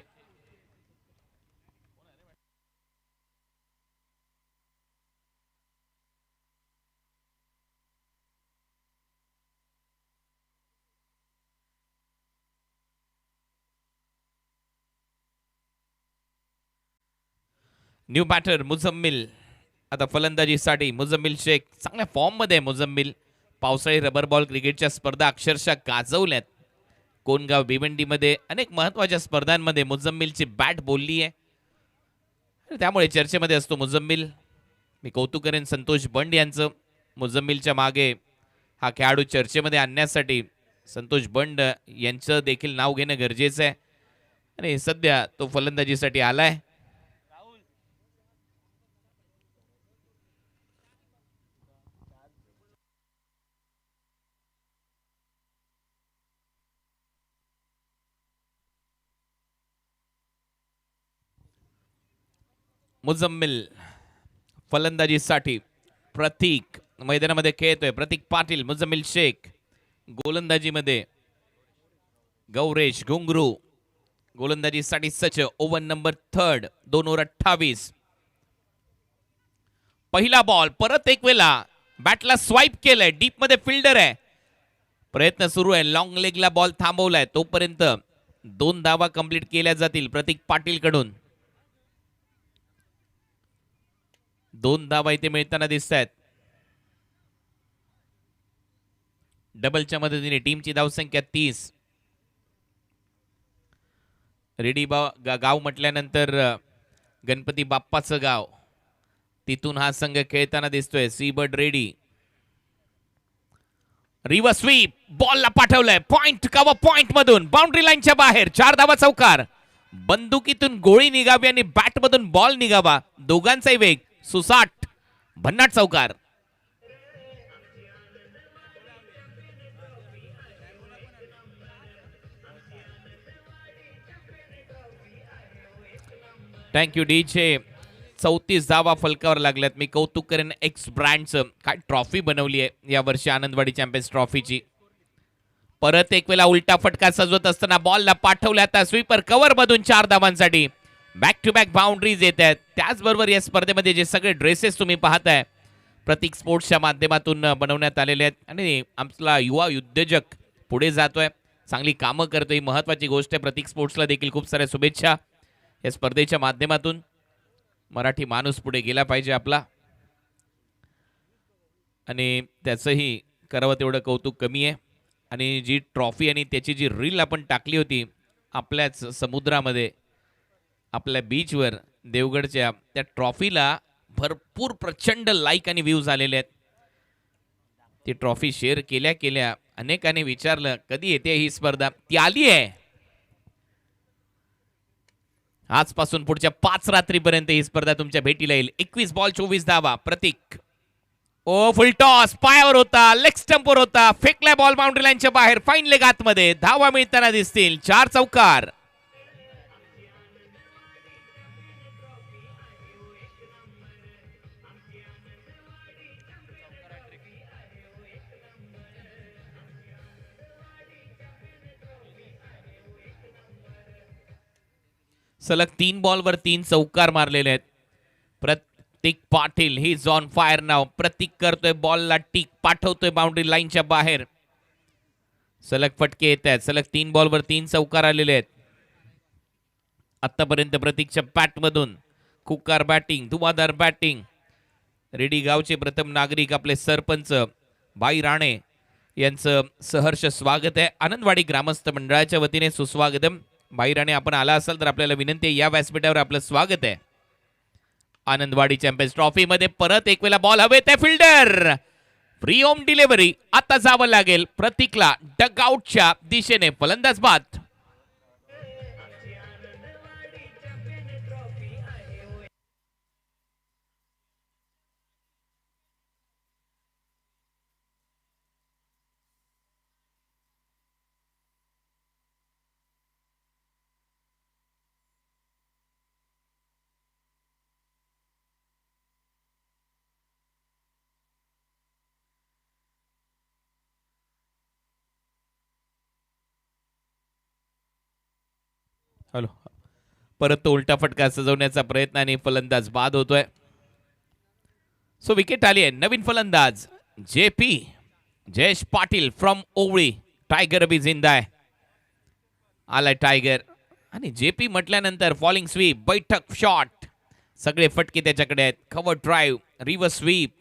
न्यू बॅटर मुझम्मिल आता फलंदाजीसाठी. मुझम्मिल शेख चांगल्या फॉर्म मध्ये आहे. मुझम्मिल पावसाळी रबर बॉल क्रिकेटच्या स्पर्धा अक्षरशः गाजवल्यात. कोणगाव भिवंडीमध्ये अनेक महत्वाच्या स्पर्धांमध्ये मुझम्मिलची बॅट बोलली आहे, त्यामुळे चर्चेमध्ये असतो मुझम्मिल. मी कौतुक करेन संतोष बंड यांचं. मुझम्मिलच्या मागे हा खेळाडू चर्चेमध्ये आणण्यासाठी संतोष बंड यांचं देखील नाव घेणं गरजेचं आहे आणि सध्या तो फलंदाजीसाठी आलाय. मुझम्मिल फलंदाजीसाठी. प्रतीक मैदानामध्ये खेळतोय. प्रतीक पाटील. मुझम्मिल शेख गोलंदाजीमध्ये. गौरेश घुंगरू गोलंदाजीसाठी सच. Over number 3 2 over 28. पहिला बॉल. परत एक वेळा बॅटला स्वाईप केलंय. डीप मध्ये फिल्डर आहे. प्रयत्न सुरू आहे. लॉंग लेगला बॉल थांबवलाय. तोपर्यंत 2 धावा कंप्लीट केल्या जातील प्रतीक पाटील कडून. 2 धावा इथे मिळताना दिसत आहेत. डबलच्या मदतीने टीमची धावसंख्या 30. रेडी गाव म्हटल्यानंतर गणपती बाप्पाचं गाव, तिथून हा संघ खेळताना दिसतोय. Seabird ready. Reverse sweep. बॉलला पाठवलंय. पॉइंट कव्हर पॉइंट मधून बाउंड्री लाईनच्या बाहेर. 4 धावा चौकार. बंदुकीतून गोळी निघावी आणि बॅट मधून बॉल निघावा. दोघांचाही वेग. सुसाट भन्नाट चौकार. Thank you DJ. 34 धावा फलकावर लागल्यात. मी कौतुक करेन एक्स ब्रँडचं. काय ट्रॉफी बनवली आहे यावर्षी आनंदवाडी चॅम्पियन्स ट्रॉफीची. परत एक वेळा उलटा फटका सजवत असताना बॉलला पाठवलं. आता स्वीपर कव्हर मधून 4 धावांसाठी. बॅक टू बॅक बाउंड्रीज येत आहेत. त्याचबरोबर या स्पर्धेमध्ये जे सगळे ड्रेसेस तुम्ही पाहताय प्रतीक स्पोर्ट्सच्या माध्यमातून बनवण्यात आलेले आहेत आणि आमचा युवा उद्योजक पुढे जातोय, चांगली कामं करतोय. महत्वाची गोष्ट आहे. प्रतीक स्पोर्ट्सला देखील खूप साऱ्या शुभेच्छा. या स्पर्धेच्या माध्यमातून मराठी माणूस पुढे गेला पाहिजे आपला, आणि त्याचंही करावं तेवढं कौतुक कमी आहे. आणि जी ट्रॉफी आणि त्याची जी रील आपण टाकली होती आपल्याच समुद्रामध्ये, आपल्या बीचवर देवगडच्या, त्या ट्रॉफीला भरपूर प्रचंड लाईक आणि व्ह्यूज आलेले आहेत. ती ट्रॉफी शेअर केल्या केल्या अनेकांनी विचारलं कधी येते ही स्पर्धा. ती आली आहे. आजपासून पुढच्या 5 रात्रीपर्यंत ही स्पर्धा तुमच्या भेटीला येईल. 21 बॉल 24 धावा. प्रतीक. ओ फुल टॉस. पायावर होता. लेग स्टंपवर होता. फेकला बॉल बाउंड्री लाईनच्या बाहेर. फाईन लेग आतमध्ये. धावा मिळताना दिसतील. 4 चौकार. सलग 3 बॉलवर 3 चौकार मारलेले आहेत. Pratik Patil he is on fire नाव. प्रतीक करतोय बॉलला टिक, पाठवतोय बाउंड्री लाईनच्या बाहेर. सलग फटके येत आहेत. सलग 3 बॉलवर 3 चौकार आलेले आहेत. आतापर्यंत प्रतीकच्या बॅटमधून कुकार बॅटिंग, धुवाधार बॅटिंग. रेडी गावचे प्रथम नागरिक आपले सरपंच भाई राणे यांचं सहर्ष स्वागत आहे. आनंदवाडी ग्रामस्थ मंडळाच्या वतीने सुस्वागतम. भाई राणे आपण आला असाल तर आपल्याला विनंती आहे, या व्यासपीठावर आपलं स्वागत आहे. आनंदवाडी चॅम्पियन्स ट्रॉफी मध्ये परत एक वेळा बॉल हवेत आहे. Fielder free home delivery. आता जावं लागेल प्रतीकला डगआउटच्या दिशेने. फलंदाज बाद. हॅलो, परत तो उलटा फटका सजवण्याचा प्रयत्न आणि फलंदाज बाद होतोय. सो विकेट आली आहे. नवीन फलंदाज JP Jayesh Patil from Ovali. Tiger अभी जिंदा आहे. आलाय टायगर. आणि JP म्हटल्यानंतर फॉलिंग स्वीप, बैठक शॉट, सगळे फटके त्याच्याकडे आहेत. कव्हर ड्राईव्ह, रिव्हर्स स्वीप,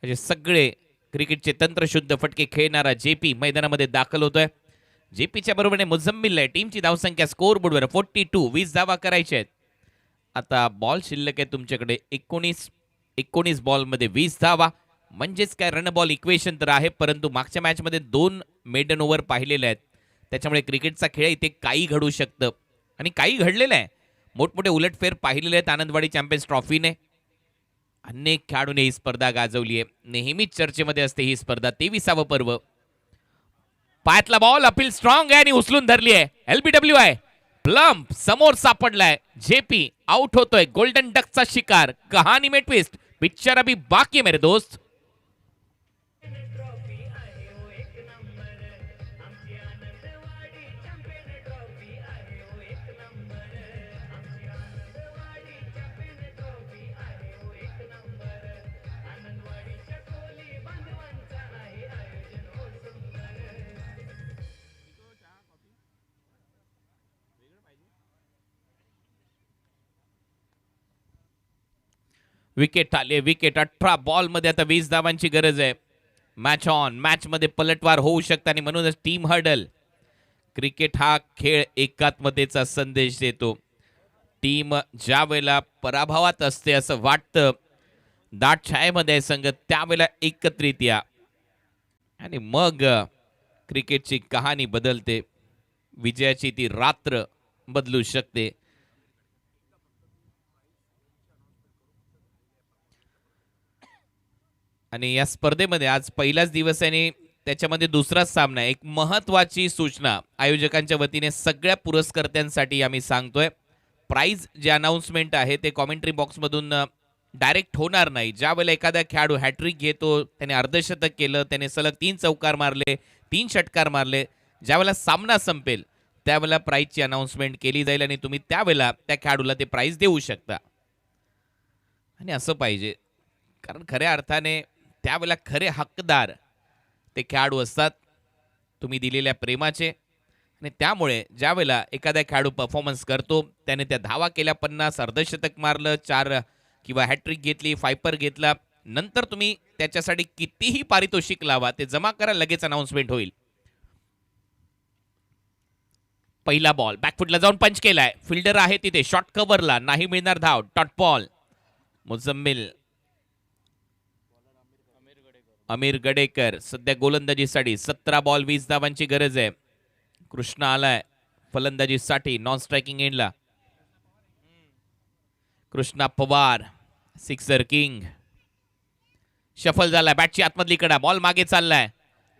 असे सगळे क्रिकेटचे तंत्रशुद्ध फटके खेळणारा JP मैदानामध्ये दाखल होतोय. JPच्या बरोबरीने मुझम्मिल आहे. टीमची धावसंख्या स्कोअर बोर्डवर 42, 20 धावा करायचे आहेत. आता बॉल शिल्लक आहे तुमच्याकडे 19 बॉलमध्ये 20 धावा. म्हणजेच काय रन बॉल इक्वेशन तर आहे, परंतु मागच्या मॅचमध्ये 2 मेडन ओव्हर पाहिलेले आहेत. त्याच्यामुळे क्रिकेटचा खेळ इथे काही घडू शकतं आणि काही घडलेलं आहे. मोठमोठे उलटफेर पाहिलेले आहेत आनंदवाडी चॅम्पियन्स ट्रॉफीने. अनेक खेळाडूंनी ही स्पर्धा गाजवली आहे. नेहमीच चर्चेमध्ये असते ही स्पर्धा. 23वा पर्व. पायातला बॉल अपील स्ट्रॉंग आहे आणि उचलून धरली आहे. LBW आहे. प्लम्प समोर सापडलाय. JP आउट होतोय. गोल्डन डकचा शिकार. कहानी में ट्विस्ट. पिक्चर अभी बाकी है मेरे दोस्त. विकेट आले. विकेट 18 बॉल मध्ये आता 20 धावांची गरज आहे. Match on. मॅच मध्ये पलटवार होऊ शकते आणि म्हणूनच टीम हर्डल. क्रिकेट हा खेळ एकात्मतेचा संदेश देतो. टीम ज्या वेळेला पराभवात असते असं वाटतं, दाट छायेमध्ये संघ त्यावेळेला एकत्रित या आणि मग क्रिकेटची कहाणी बदलते. विजयाची ती रात्र बदलू शकते. आणि या स्पर्धेमध्ये आज पहिलाच दिवस आहे आणि त्याच्यामध्ये दुसराच सामना आहे. एक महत्वाची सूचना आयोजकांच्या वतीने सगळ्या पुरस्कर्त्यांसाठी आम्ही सांगतोय. प्राइज जे अनाउन्समेंट आहे ते कॉमेंट्री बॉक्समधून डायरेक्ट होणार नाही. ज्या वेळेला एखादा खेळाडू हॅट्रिक घेतो, त्याने अर्धशतक केलं, त्याने सलग 3 चौकार मारले, 3 षटकार मारले, ज्यावेळेला सामना संपेल त्यावेळेला प्राइजची अनाउन्समेंट केली जाईल आणि तुम्ही त्यावेळेला त्या खेळाडूला ते प्राइज देऊ शकता. आणि असं पाहिजे, कारण खऱ्या अर्थाने त्यावेळेला खरे हकदार ते खेळाडू असतात तुम्ही दिलेल्या प्रेमाचे. आणि त्यामुळे ज्या वेळेला एखादा खेळाडू परफॉर्मन्स करतो, त्याने त्या धावा केल्या 50, अर्धशतक मारलं, 4 किंवा हॅट्रिक घेतली, फायपर घेतला, नंतर तुम्ही त्याच्यासाठी कितीही पारितोषिक लावा, ते जमा करा, लगेच अनाउन्समेंट होईल. पहिला बॉल बॅकफुटला जाऊन पंच केलाय. फिल्डर आहे तिथे, शॉर्ट कव्हरला नाही मिळणार धाव. Dot ball. मुझम्मिल अमीर गडेकर सध्या गोलंदाजीसाठी. 17 बॉल 20 धावांची गरज आहे. कृष्णा आलाय फलंदाजीसाठी नॉन स्ट्रायकिंग एंडला. Krishna Pawar sixer king. Shuffle झालाय. बॅटची आतमधली कडा. बॉल मागे चाललाय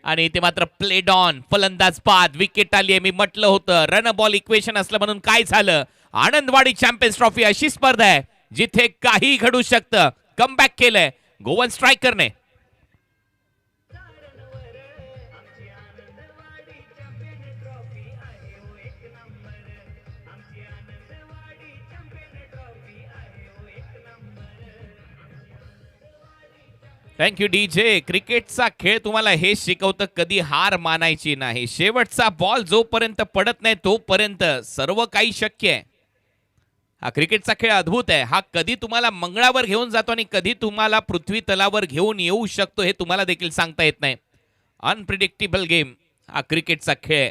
आणि इथे मात्र प्लेड ऑन. फलंदाज बाद. विकेट आली आहे. मी म्हटलं होतं रन बॉल इक्वेशन असलं म्हणून काय झालं. आनंदवाडी चॅम्पियन्स ट्रॉफी अशी स्पर्धा आहे जिथे काही घडू शकतं. कमबॅक केलंय गोवन स्ट्रायकरने. Thank you DJ. क्रिकेटचा खेळ तुम्हाला हे शिकवतं, कधी हार मानायची नाही. शेवटचा बॉल जोपर्यंत पडत नाही तोपर्यंत सर्व काही शक्य आहे. हा क्रिकेटचा खेळ अद्भुत आहे. हा कधी तुम्हाला मंगळावर घेऊन जातो आणि कधी तुम्हाला पृथ्वी तलावर घेऊन येऊ शकतो हे तुम्हाला देखील सांगता येत नाही. अनप्रिडिक्टेबल गेम हा क्रिकेटचा खेळ.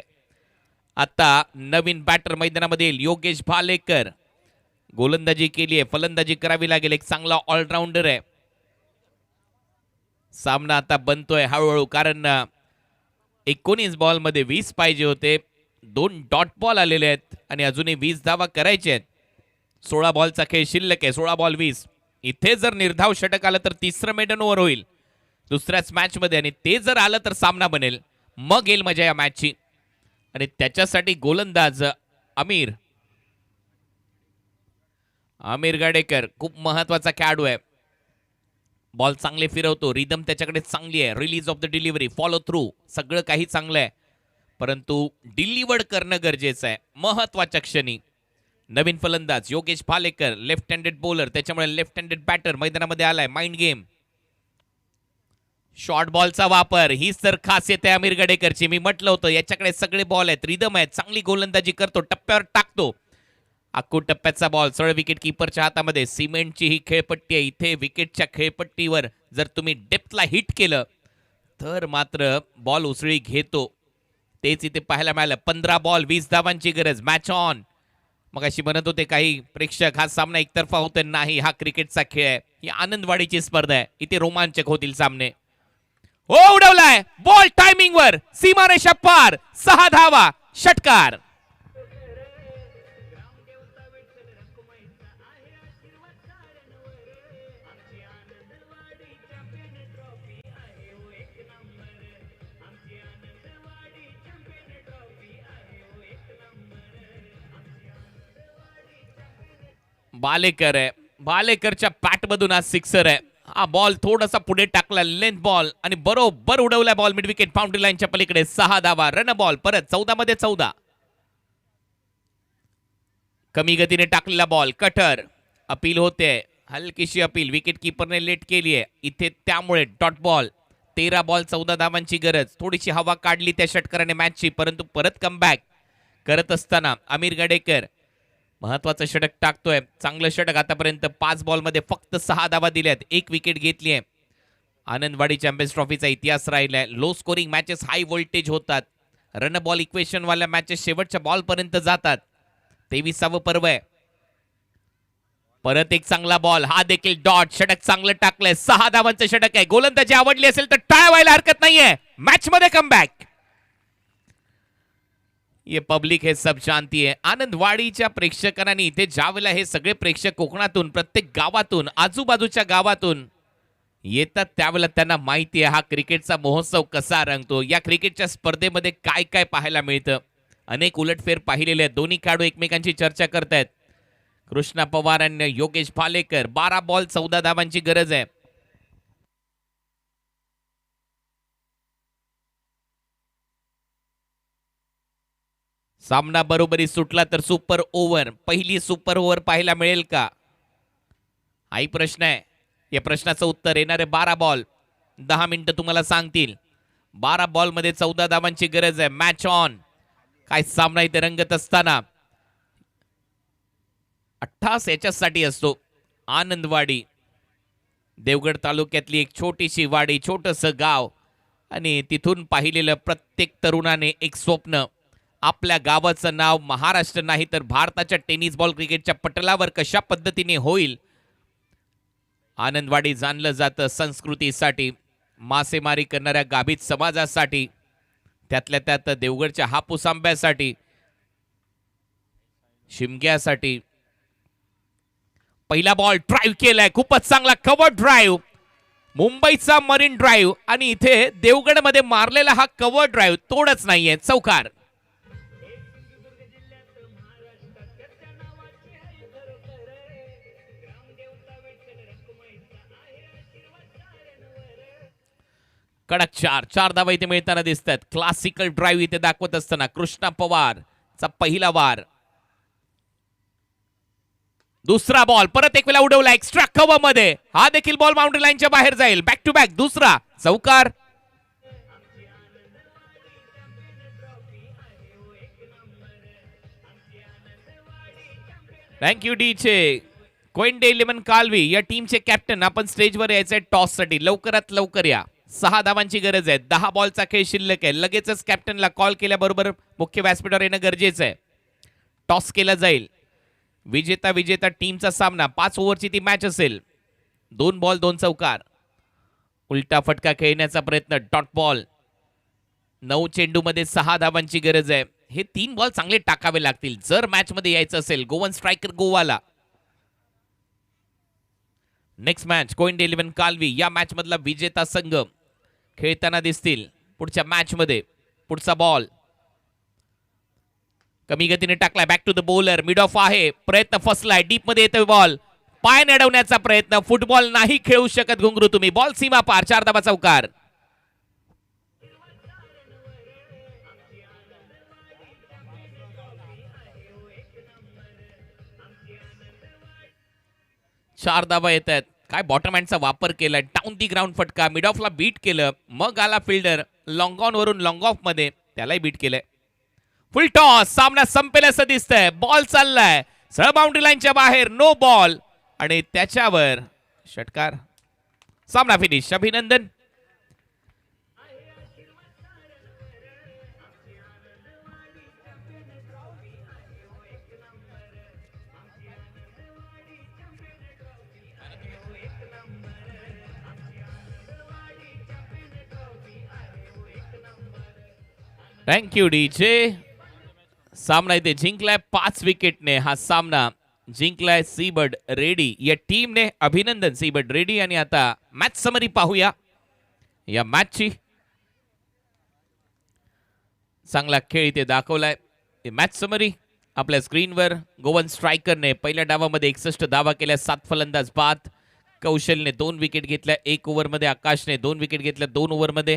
आता नवीन बॅटर मैदानामध्ये येईल. योगेश भालेकर गोलंदाजी केली आहे, फलंदाजी करावी लागेल. एक चांगला ऑलराऊंडर आहे. सामना आता बनतोय हळूहळू, कारण 19 बॉलमध्ये 20 पाहिजे होते. 2 डॉट बॉल आलेले आहेत आणि अजूनही 20 धावा करायचे आहेत. 16 बॉलचा खेळ शिल्लक आहे. 16 बॉल 20. इथे जर निर्धाव षटक आलं तर तिसरं मेडन ओव्हर होईल दुसऱ्याच मॅचमध्ये आणि ते जर आलं तर सामना बनेल. मग येईल मजा या मॅचची. आणि त्याच्यासाठी गोलंदाज अमीर गाडेकर खूप महत्वाचा खेळाडू आहे. बॉल चांगले फिरवतो. रिदम त्याच्याकडे चांगली आहे. Release of the delivery, follow through, सगळं काही चांगलं आहे. परंतु डिलिव्हर्ड करणं गरजेचं आहे महत्वाच्या क्षणी. नवीन फलंदाज Yogesh Bhalekar, left handed bowler, त्याच्यामुळे लेफ्ट हँडेड बॅटर मैदानामध्ये आलाय. माइंड गेम, शॉर्ट बॉलचा वापर, हीच तर खासियत आहे आमिर गडेकरची. मी म्हटलं होतं याच्याकडे सगळे बॉल आहेत, रिदम आहेत, चांगली गोलंदाजी करतो, टप्प्यावर टाकतो. अक्कू टप्प्याचा बॉल सरळ विकेट किपरच्या हातामध्ये. सिमेंटची ही खेळपट्टी आहे, इथे विकेटच्या खेळपट्टीवर जर तुम्ही डेप्थला हिट केलं तर मात्र बॉल उसळी घेतो. तेच इथे पाहायला मिळालं. 15 बॉल 20 धावांची गरज. Match on. मग अशी म्हणत होते काही प्रेक्षक हा सामना एकतर्फा होतोय. नाही, हा क्रिकेटचा खेळ आहे, ही आनंदवाडीची स्पर्धा आहे, इथे रोमांचक होतील सामने. हो, उडवलाय बॉल टायमिंग वर, सीमारेषा पार, 6 धावा, षटकार. बालेकर आहे, बालेकरच्या पॅटमधून आज सिक्सर आहे. हा बॉल थोडासा पुढे टाकला, लेंथ बॉल, आणि बरोबर उडवलाय बॉल मिड विकेट बाउंड्री लाईनच्या पलीकडे. 6 धावा, रन बॉल. परत 14 मध्ये 14. कमी गतीने टाकलेला बॉल, कटर. अपील होते, हलकीशी अपील, विकेट किपरने लेट केली आहे इथे, त्यामुळे डॉट बॉल. 13 बॉल 14 धावांची गरज. थोडीशी हवा काढली त्या षटकाराने मॅचची, परंतु परत कमबॅक करत असताना आमिर गडेकर महत्वाचं षटक टाकतोय. चांगलं षटक. आतापर्यंत 5 बॉलमध्ये फक्त 6 धावा दिल्यात, 1 विकेट घेतली आहे. आनंदवाडी चॅम्पियन्स ट्रॉफीचा इतिहास राहिलाय. Low scoring matches high voltage होतात. रन बॉल इक्वेशन वाल्या मॅचेस शेवटच्या बॉल पर्यंत जातात. 23वे पर्व आहे. परत एक चांगला बॉल, हा देखील डॉट. षटक चांगलं टाकलंय, 6 धावांचं षटक आहे. गोलंदाजी आवडली असेल तर टाळ्या व्हायला हरकत नाहीये. मॅच मध्ये कमबॅक. ये पब्लिक है सब जानती है. आनंदवाडीच्या प्रेक्षकांनी इथे ज्यावेळेला हे सगळे प्रेक्षक कोकणातून, प्रत्येक गावातून, आजूबाजूच्या गावातून येतात, त्यावेळेला त्यांना माहिती आहे हा क्रिकेटचा महोत्सव कसा रंगतो, या क्रिकेटच्या स्पर्धेमध्ये काय काय पाहायला मिळतं. अनेक उलटफेर पाहिलेले आहेत. दोन्ही खेळाडू एकमेकांची चर्चा करतायत. कृष्णा पवार आणि योगेश भालेकर. 12 बॉल 14 धावांची गरज आहे. सामना बरोबरी सुटला तर सुपर ओव्हर, पहिली सुपर ओव्हर पाहायला मिळेल का, हाही प्रश्न आहे. या प्रश्नाचं उत्तर येणारे 12 बॉल 10 मिनिटं तुम्हाला सांगतील. 12 बॉल मध्ये 14 धावांची गरज आहे. Match on. काय सामना इथे रंगत असताना 28 याच्यासाठी असतो. आनंदवाडी देवगड तालुक्यातली एक छोटीशी वाडी, छोटंसं गाव, आणि तिथून पाहिलेलं प्रत्येक तरुणाने एक स्वप्न, आपल्या गावाचं नाव महाराष्ट्र नाही तर भारताच्या टेनिस बॉल क्रिकेटच्या पटलावर कशा पद्धतीने होईल. आनंदवाडी जाणलं जातं संस्कृतीसाठी, मासेमारी करणाऱ्या गाभीत समाजासाठी, त्यातल्या त्यात देवगडच्या हापूस आंब्यासाठी, शिमग्यासाठी. पहिला बॉल ड्राईव्ह केलाय, खूपच चांगला कव्हर ड्राईव्ह, मुंबईचा मरीन ड्राईव्ह, आणि इथे देवगडमध्ये मारलेला हा कव्हर ड्राईव्ह तोडच नाहीये, चौकार. कडक 4 धावा इथे मिळताना दिसतात. क्लासिकल ड्राईव्ह इथे दाखवत असताना कृष्णा पवारचा पहिला वार. दुसरा बॉल परत एक वेळा उडवला एक्स्ट्रा कव्हर मध्ये, हा देखील बॉल बाउंड्री लाईनच्या बाहेर जाईल. बॅक टू बॅक दुसरा चौकार. थँक्यू डीचे. कोइंडे 11 कालवी या टीमचे कॅप्टन. आपण स्टेजवर यायचंय टॉस साठी, लवकरात लवकर या. 6 धावांची गरज आहे. 10 बॉलचा खेळ शिल्लक आहे. लगेचच कॅप्टनला कॉल केल्याबरोबर मुख्य व्यासपीठावर येणं गरजेचं आहे. टॉस केला जाईल. विजेता टीमचा सामना. 5 ओव्हरची ती मॅच असेल. 2 बॉल 2 चौकार. उलटा फटका खेळण्याचा प्रयत्न, डॉट बॉल. 9 चेंडूमध्ये 6 धावांची गरज आहे. हे 3 बॉल चांगले टाकावे लागतील जर मॅच मध्ये यायचं असेल. गोवन स्ट्रायकर गोवाला. नेक्स्ट मॅच कोइंडे 11 कालवी या मॅच मधला विजेता संघ खेळताना दिसतील पुढच्या मॅच मध्ये. पुढचा बॉल कमी गतीने टाकलाय, back to the bowler, mid off आहे, प्रयत्न फसलाय, डीप मध्ये येतोय बॉल, पाय अडवण्याचा प्रयत्न, फुटबॉल नाही खेळू शकत घुंगरू तुम्ही. बॉल सीमा पार, 4 धावा चौकार. 4 धावा येत आहेत. काय बॉटम हँडचा वापर केलाय. डाऊन दी ग्राउंड फटका, मिड ऑफला बीट केलं, मग आला फिल्डर लॉंग ऑन वरून लॉंग ऑफ मध्ये, त्यालाही बीट केलंय. फुल टॉस, सामना संपेल असं दिसतंय. बॉल चाललाय सरळ बाउंड्री लाईनच्या बाहेर, नो बॉल आणि त्याच्यावर षटकार. सामना फिनिश. अभिनंदन. Thank you DJ. सामना इथे जिंकलाय 5 विकेटने. हा सामना जिंकलाय सीबर्ड रेडी या टीमने. अभिनंदन सीबर्ड रेडी. आणि आता मॅच समरी पाहूया या मॅचची. चांगला खेळ इथे दाखवलाय. मॅच समरी आपल्या स्क्रीनवर. गोवन स्ट्रायकरने पहिल्या डावामध्ये 61 धावा केल्या, 7 फलंदाज बाद. कौशलने 2 विकेट घेतल्या 1 ओव्हरमध्ये. आकाशने 2 विकेट घेतल्या 2 ओव्हरमध्ये.